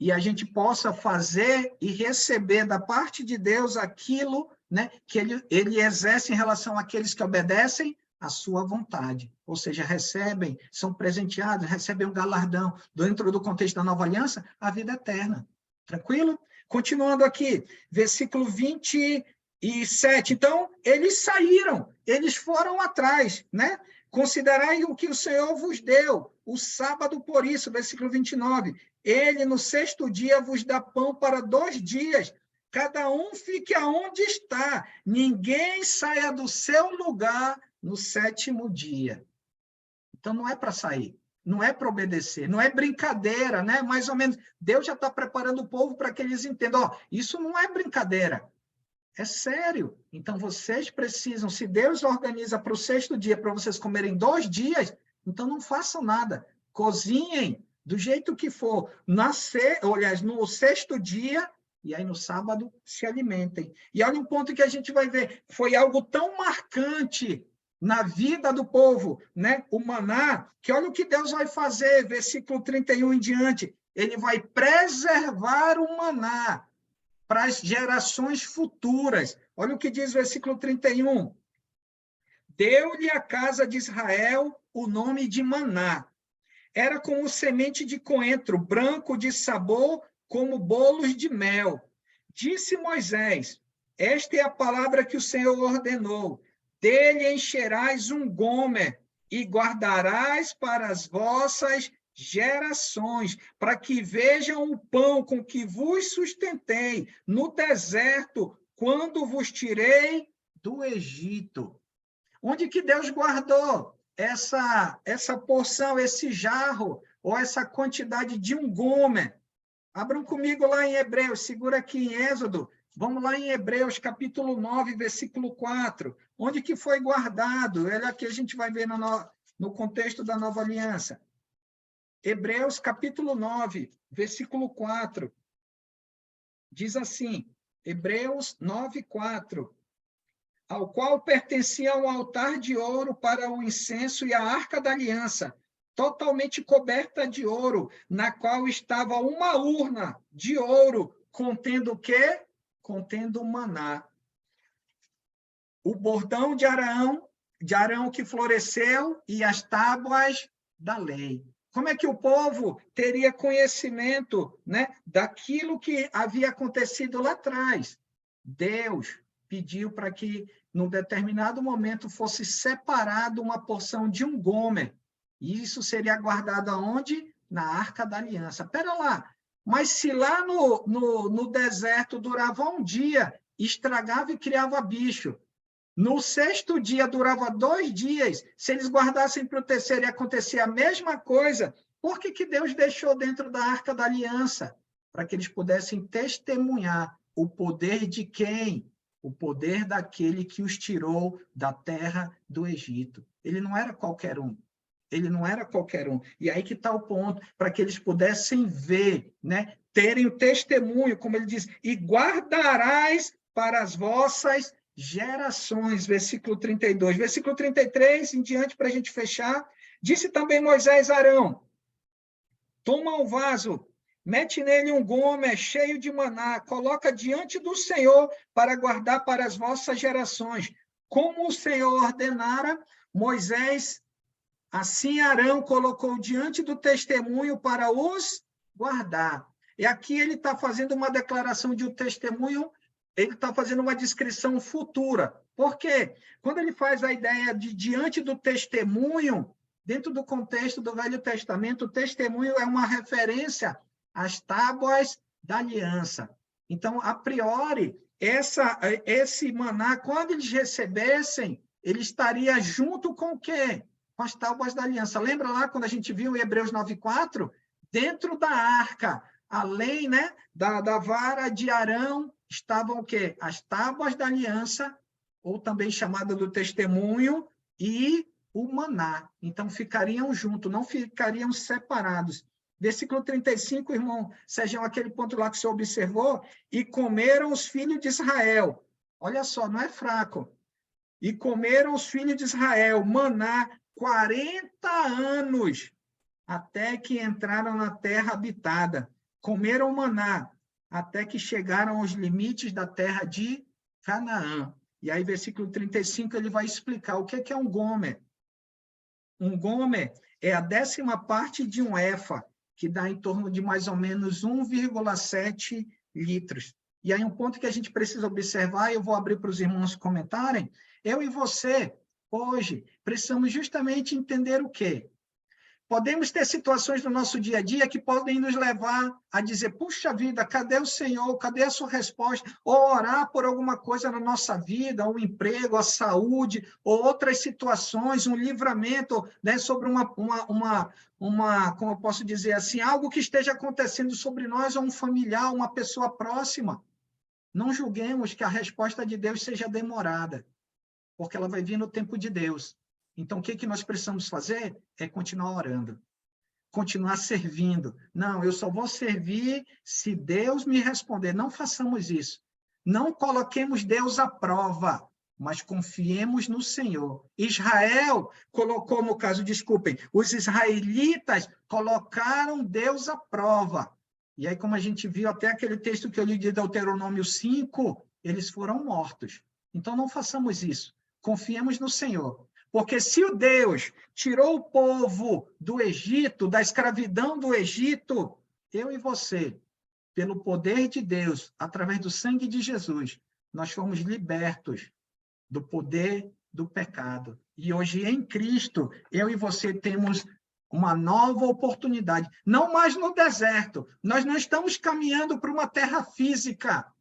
e a gente possa fazer e receber da parte de Deus aquilo, né, que ele exerce em relação àqueles que obedecem à sua vontade. Ou seja, recebem, são presenteados, recebem um galardão dentro do contexto da nova aliança, a vida eterna. Tranquilo? Continuando aqui, versículo 27. Então, eles saíram, eles foram atrás, né? Considerai o que o Senhor vos deu, o sábado por isso, versículo 29. Ele, no sexto dia, vos dá pão para 2 dias. Cada um fique aonde está. Ninguém saia do seu lugar no 7º dia. Então, não é para sair, não é para obedecer, não é brincadeira, né? Mais ou menos, Deus já está preparando o povo para que eles entendam, ó, isso não é brincadeira, é sério. Então, vocês precisam, se Deus organiza para o 6º dia, para vocês comerem 2 dias, então não façam nada, cozinhem do jeito que for, no 6º dia, e aí no sábado se alimentem. E olha um ponto que a gente vai ver, foi algo tão marcante na vida do povo, né? O maná, que olha o que Deus vai fazer, versículo 31 em diante, ele vai preservar o maná para as gerações futuras. Olha o que diz o versículo 31. Deu-lhe a casa de Israel o nome de maná. Era como semente de coentro, branco de sabor, como bolos de mel. Disse Moisés, esta é a palavra que o Senhor ordenou. Dele encherás um gomer e guardarás para as vossas gerações, para que vejam o pão com que vos sustentei no deserto, quando vos tirei do Egito. Onde que Deus guardou essa porção, esse jarro, ou essa quantidade de um gomer? Abram comigo lá em Hebreus, segura aqui em Êxodo. Vamos lá em Hebreus, capítulo 9, versículo 4. Onde que foi guardado? Olha aqui, a gente vai ver no contexto da nova aliança. Hebreus, capítulo 9, versículo 4. Diz assim, Hebreus 9, 4. Ao qual pertencia um altar de ouro para o incenso e a arca da aliança, totalmente coberta de ouro, na qual estava uma urna de ouro, contendo o quê? Contendo o maná. O bordão de Arão que floresceu e as tábuas da lei. Como é que o povo teria conhecimento, né, daquilo que havia acontecido lá atrás? Deus pediu para que, num determinado momento, fosse separado uma porção de um gomer. E isso seria guardado aonde? Na Arca da Aliança. Espera lá, mas se lá no deserto durava um dia, estragava e criava bicho. No 6º dia durava 2 dias, se eles guardassem para o 3º e acontecia a mesma coisa, por que Deus deixou dentro da Arca da Aliança? Para que eles pudessem testemunhar o poder de quem? O poder daquele que os tirou da terra do Egito. Ele não era qualquer um. Ele não era qualquer um. E aí que está o ponto, para que eles pudessem ver, né? Terem o testemunho, como ele diz, e guardarás para as vossas gerações, versículo 32. Versículo 33, em diante, para a gente fechar. Disse também Moisés a Arão, toma um vaso, mete nele um gomer cheio de maná, coloca diante do Senhor para guardar para as vossas gerações. Como o Senhor ordenara, Moisés Assim Arão colocou diante do testemunho para os guardar. E aqui ele está fazendo uma declaração de um testemunho, ele está fazendo uma descrição futura. Por quê? Quando ele faz a ideia de diante do testemunho, dentro do contexto do Velho Testamento, o testemunho é uma referência às tábuas da aliança. Então, a priori, esse maná, quando eles recebessem, ele estaria junto com o quê? Com as tábuas da aliança. Lembra lá quando a gente viu em Hebreus 9:4? Dentro da arca, além, né, da vara de Arão, estavam o quê? As tábuas da aliança, ou também chamada do testemunho, e o maná. Então, ficariam juntos, não ficariam separados. Versículo 35, irmão Sérgio, aquele ponto lá que você observou, e comeram os filhos de Israel. Olha só, não é fraco. E comeram os filhos de Israel maná 40 anos, até que entraram na terra habitada. Comeram maná, até que chegaram aos limites da terra de Canaã. E aí, versículo 35, ele vai explicar o que é um gomer. Um gomer é a 10ª parte de um efa, que dá em torno de mais ou menos 1,7 litros. E aí, um ponto que a gente precisa observar, eu vou abrir para os irmãos comentarem, eu e você, hoje, precisamos justamente entender o quê? Podemos ter situações no nosso dia a dia que podem nos levar a dizer, puxa vida, cadê o Senhor? Cadê a sua resposta? Ou orar por alguma coisa na nossa vida, um emprego, a saúde, ou outras situações, um livramento, né, sobre como eu posso dizer assim, algo que esteja acontecendo sobre nós, ou um familiar, uma pessoa próxima. Não julguemos que a resposta de Deus seja demorada, porque ela vai vir no tempo de Deus. Então, o que nós precisamos fazer? É continuar orando, continuar servindo. Não, eu só vou servir se Deus me responder. Não façamos isso. Não coloquemos Deus à prova, mas confiemos no Senhor. Israel colocou, no caso, desculpem, os israelitas colocaram Deus à prova. E aí, como a gente viu até aquele texto que eu li de Deuteronômio 5, eles foram mortos. Então, não façamos isso. Confiemos no Senhor. Porque se o Deus tirou o povo do Egito, da escravidão do Egito, eu e você, pelo poder de Deus, através do sangue de Jesus, nós fomos libertos do poder do pecado. E hoje, em Cristo, eu e você temos uma nova oportunidade. Não mais no deserto. Nós não estamos caminhando para uma terra física.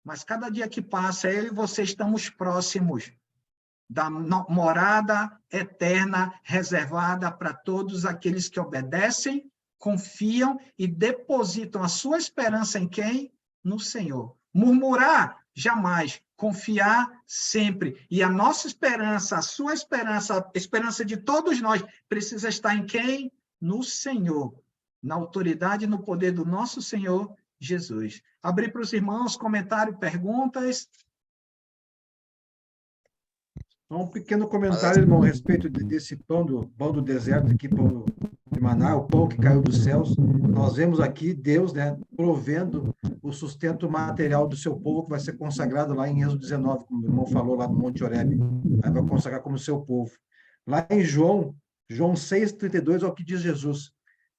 Mas cada dia que passa, eu e você estamos próximos da morada eterna reservada para todos aqueles que obedecem, confiam e depositam a sua esperança em quem? No Senhor. Murmurar? Jamais. Confiar sempre. E a nossa esperança, a sua esperança, a esperança de todos nós precisa estar em quem? No Senhor. Na autoridade e no poder do nosso Senhor Jesus. Abrir para os irmãos, comentário, perguntas. Um pequeno comentário, irmão, a respeito desse pão do deserto aqui, pão de maná, o pão que caiu dos céus. Nós vemos aqui Deus, né, provendo o sustento material do seu povo, que vai ser consagrado lá em Êxodo 19, como o irmão falou lá no Monte Horebe. Aí vai consagrar como seu povo. Lá em João 6,32, é o que diz Jesus.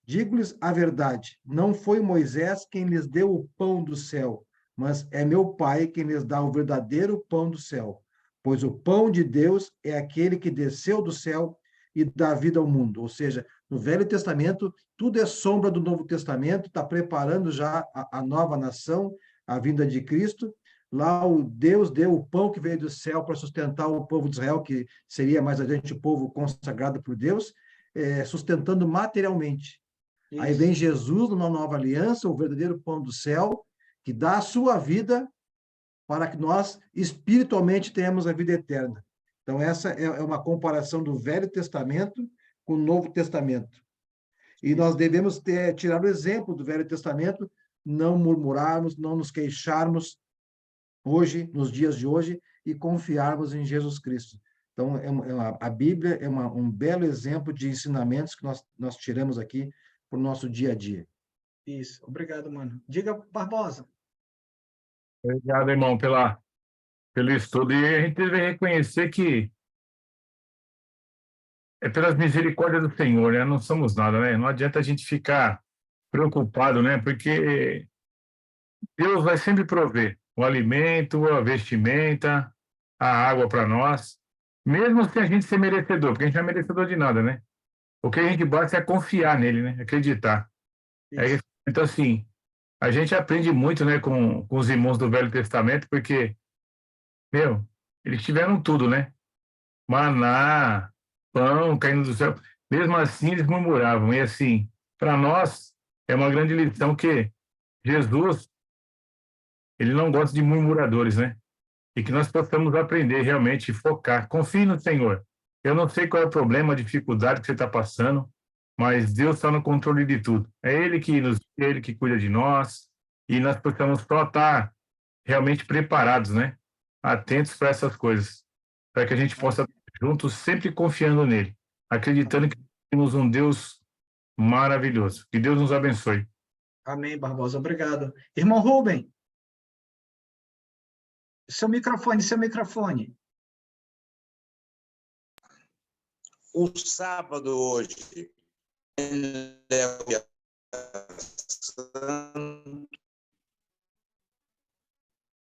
Digo-lhes a verdade, não foi Moisés quem lhes deu o pão do céu, mas é meu Pai quem lhes dá o verdadeiro pão do céu. Pois o pão de Deus é aquele que desceu do céu e dá vida ao mundo. Ou seja, no Velho Testamento, tudo é sombra do Novo Testamento, está preparando já a nova nação, a vinda de Cristo. Lá o Deus deu o pão que veio do céu para sustentar o povo de Israel, que seria mais adiante o povo consagrado por Deus, sustentando materialmente. Isso. Aí vem Jesus numa nova aliança, o verdadeiro pão do céu, que dá a sua vida para que nós espiritualmente tenhamos a vida eterna. Então, essa é uma comparação do Velho Testamento com o Novo Testamento. E nós devemos tirar o exemplo do Velho Testamento, não murmurarmos, não nos queixarmos hoje, nos dias de hoje, e confiarmos em Jesus Cristo. Então, a Bíblia é um belo exemplo de ensinamentos que nós tiramos aqui para o nosso dia a dia. Isso. Obrigado, mano. Diga, Barbosa. Obrigado, irmão, pelo estudo. E a gente deve reconhecer que é pelas misericórdias do Senhor, né? Não somos nada, né? Não adianta a gente ficar preocupado, né? Porque Deus vai sempre prover o alimento, a vestimenta, a água para nós, mesmo sem a gente ser merecedor, porque a gente não é merecedor de nada, né? O que a gente basta é confiar nele, né? Acreditar. Então, assim, a gente aprende muito, né, com os irmãos do Velho Testamento, porque, meu, eles tiveram tudo, né? Maná, pão caindo do céu. Mesmo assim, eles murmuravam. E, assim, para nós, é uma grande lição que Jesus, ele não gosta de murmuradores, né? E que nós possamos aprender realmente, focar. Confie no Senhor. Eu não sei qual é o problema, a dificuldade que você está passando, mas Deus está no controle de tudo. É Ele que cuida de nós, e nós precisamos só estar realmente preparados, né? Atentos para essas coisas, para que a gente possa estar juntos, sempre confiando nele, acreditando que temos um Deus maravilhoso. Que Deus nos abençoe. Amém, Barbosa. Obrigado. Irmão Rubem, seu microfone. O sábado hoje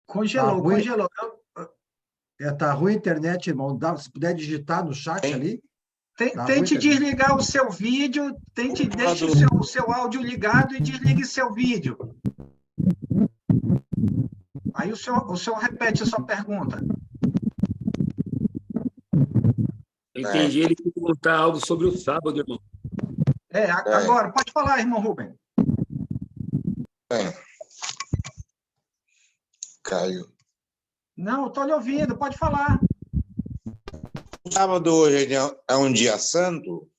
Congelou. Tá ruim a internet, irmão. Se puder digitar no chat ali. Tente desligar o seu vídeo, deixe o seu áudio ligado e desligue seu vídeo. Aí o senhor repete a sua pergunta. Entendi, ele quer perguntar algo sobre o sábado, irmão. Agora, pode falar, irmão Rubem. Caio. Não, estou lhe ouvindo, pode falar. O sábado hoje é um dia santo?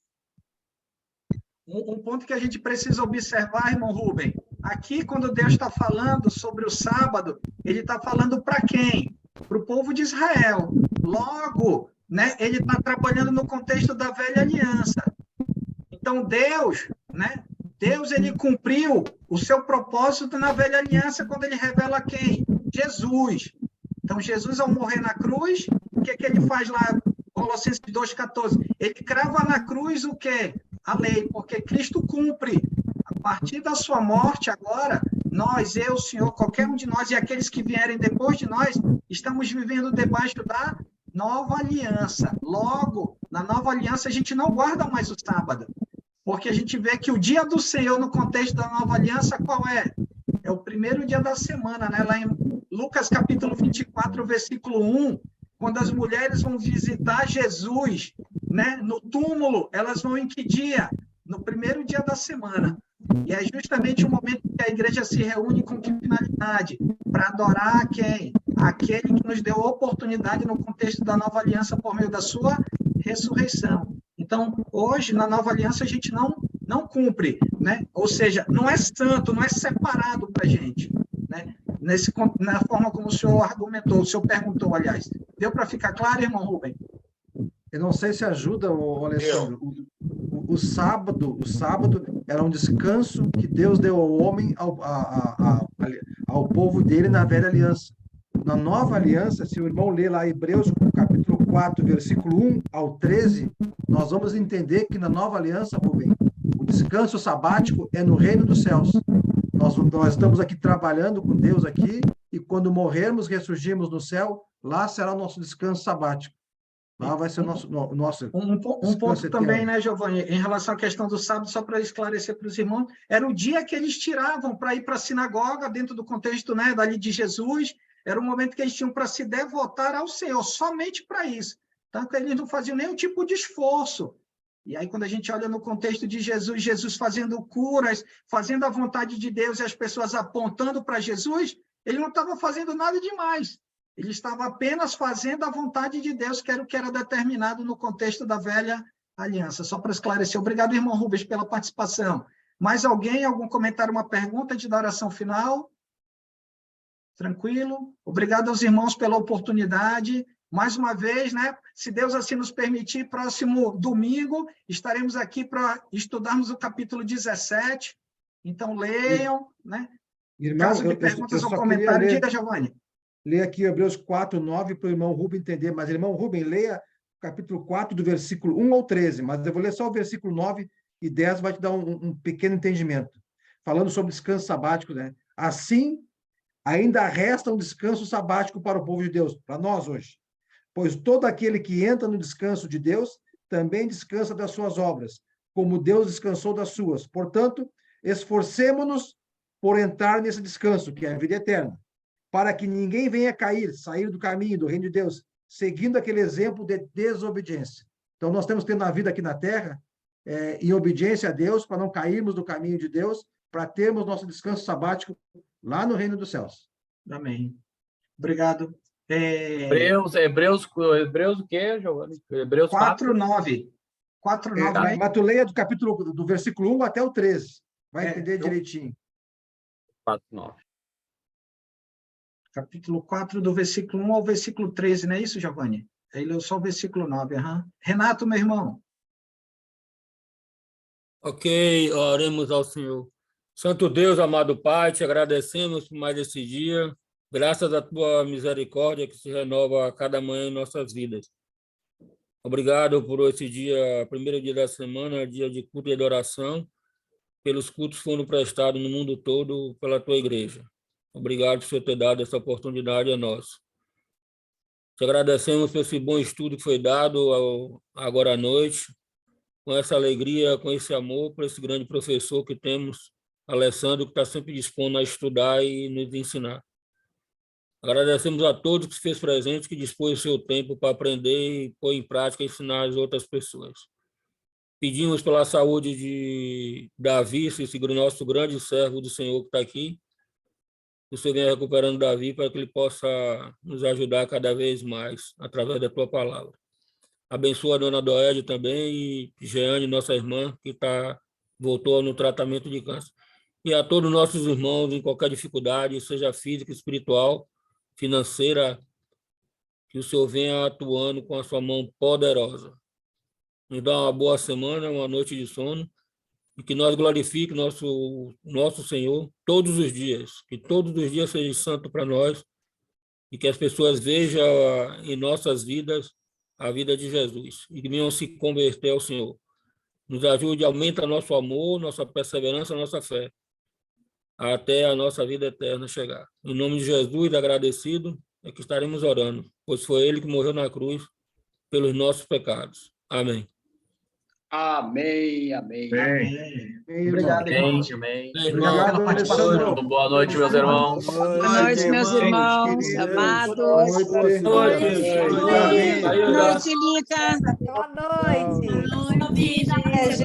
Um ponto que a gente precisa observar, irmão Rubem, aqui quando Deus está falando sobre o sábado, ele está falando para quem? Para o povo de Israel. Logo, né, ele está trabalhando no contexto da velha aliança. Então, Deus, ele cumpriu o seu propósito na velha aliança quando ele revela quem? Jesus. Então, Jesus, ao morrer na cruz, o que ele faz lá? Colossenses 2,14. Ele crava na cruz o quê? A lei, porque Cristo cumpre. A partir da sua morte, agora, nós, eu, o Senhor, qualquer um de nós e aqueles que vierem depois de nós, estamos vivendo debaixo da nova aliança. Logo, na nova aliança, a gente não guarda mais o sábado, porque a gente vê que o dia do Senhor, no contexto da nova aliança, qual é? É o primeiro dia da semana, né? Lá em Lucas, capítulo 24, versículo 1, quando as mulheres vão visitar Jesus, né, no túmulo, elas vão em que dia? No primeiro dia da semana. E é justamente o momento que a igreja se reúne com que finalidade? Para adorar a quem? Aquele que nos deu a oportunidade no contexto da nova aliança por meio da sua ressurreição. Então, hoje, na nova aliança, a gente não cumpre, né? Ou seja, não é santo, não é separado para a gente, né? Na forma como o senhor argumentou, o senhor perguntou, aliás. Deu para ficar claro, irmão Rubem? Eu não sei se ajuda, Alessandro. O sábado era um descanso que Deus deu ao homem, ao povo dele na velha aliança. Na nova aliança, se o irmão ler lá Hebreus, capítulo 4, versículo 1 ao 13, nós vamos entender que na nova aliança, Rubem, o descanso sabático é no reino dos céus. Nós estamos aqui trabalhando com Deus aqui, e quando morrermos, ressurgirmos no céu, lá será o nosso descanso sabático. Lá vai ser o nosso Um ponto também, né, Giovanni, em relação à questão do sábado, só para esclarecer para os irmãos, era o dia que eles tiravam para ir para a sinagoga, dentro do contexto, né, dali de Jesus, era o momento que eles tinham para se devotar ao Senhor, somente para isso. Tanto que eles não faziam nenhum tipo de esforço. E aí, quando a gente olha no contexto de Jesus, Jesus fazendo curas, fazendo a vontade de Deus e as pessoas apontando para Jesus, ele não estava fazendo nada demais. Ele estava apenas fazendo a vontade de Deus, que era o que era determinado no contexto da velha aliança. Só para esclarecer. Obrigado, irmão Rubens, pela participação. Mais alguém? Algum comentário, uma pergunta de oração final? Tranquilo? Obrigado aos irmãos pela oportunidade. Mais uma vez, né? Se Deus assim nos permitir, próximo domingo, estaremos aqui para estudarmos o capítulo 17. Então, leiam, né? Irmão, caso de perguntas ou comentários, diga, Giovanni. Leia aqui Hebreus 4, 9, para o irmão Rubem entender. Mas, irmão Rubem, leia capítulo 4, do versículo 1 ao 13, mas eu vou ler só o versículo 9 e 10, vai te dar um pequeno entendimento. Falando sobre descanso sabático, né? Assim, ainda resta um descanso sabático para o povo de Deus, para nós hoje. Pois todo aquele que entra no descanso de Deus também descansa das suas obras, como Deus descansou das suas. Portanto, esforcemo-nos por entrar nesse descanso, que é a vida eterna, para que ninguém venha sair do caminho do reino de Deus, seguindo aquele exemplo de desobediência. Então, nós temos que ter na vida aqui na Terra, em obediência a Deus, para não cairmos do caminho de Deus, para termos nosso descanso sabático lá no reino dos céus. Amém. Obrigado. Hebreus o quê, Giovanni? Hebreus 4:9. 4:9, né? Mas tu leia do capítulo, do versículo 1 até o 13. Vai entender direitinho. 4:9. Capítulo 4, do versículo 1 ao versículo 13, não é isso, Giovanni? Aí leu só o versículo 9. Renato, meu irmão. Ok, oremos ao Senhor. Santo Deus, amado Pai, te agradecemos por mais esse dia, graças à tua misericórdia que se renova a cada manhã em nossas vidas. Obrigado por esse dia, primeiro dia da semana, dia de culto e adoração, pelos cultos que foram prestados no mundo todo pela tua igreja. Obrigado por você ter dado essa oportunidade a nós. Te agradecemos por esse bom estudo que foi dado agora à noite, com essa alegria, com esse amor, por esse grande professor que temos, Alessandro, que está sempre disposto a estudar e nos ensinar. Agradecemos a todos que se fez presente, que dispôs o seu tempo para aprender e pôr em prática e ensinar as outras pessoas. Pedimos pela saúde de Davi, esse nosso grande servo do Senhor que está aqui, que o Senhor venha recuperando Davi para que ele possa nos ajudar cada vez mais através da tua palavra. Abençoa a dona Doede também e Jeane, nossa irmã, que voltou no tratamento de câncer. E a todos os nossos irmãos em qualquer dificuldade, seja física, espiritual, financeira, que o Senhor venha atuando com a sua mão poderosa. Nos dá uma boa semana, uma noite de sono, e que nós glorifique nosso Senhor todos os dias, que todos os dias seja santo para nós, e que as pessoas vejam em nossas vidas a vida de Jesus, e que venham se converter ao Senhor. Nos ajude, aumenta nosso amor, nossa perseverança, nossa fé, até a nossa vida eterna chegar. Em nome de Jesus, agradecido, é que estaremos orando, pois foi Ele que morreu na cruz pelos nossos pecados. Amém. Amém, amém. Amém. Obrigado, irmão. Amém. Obrigado pela participação. Boa noite, meus irmãos. Boa noite, meus irmãos, amados. Boa noite. Boa noite, Lica. Boa noite. Boa noite.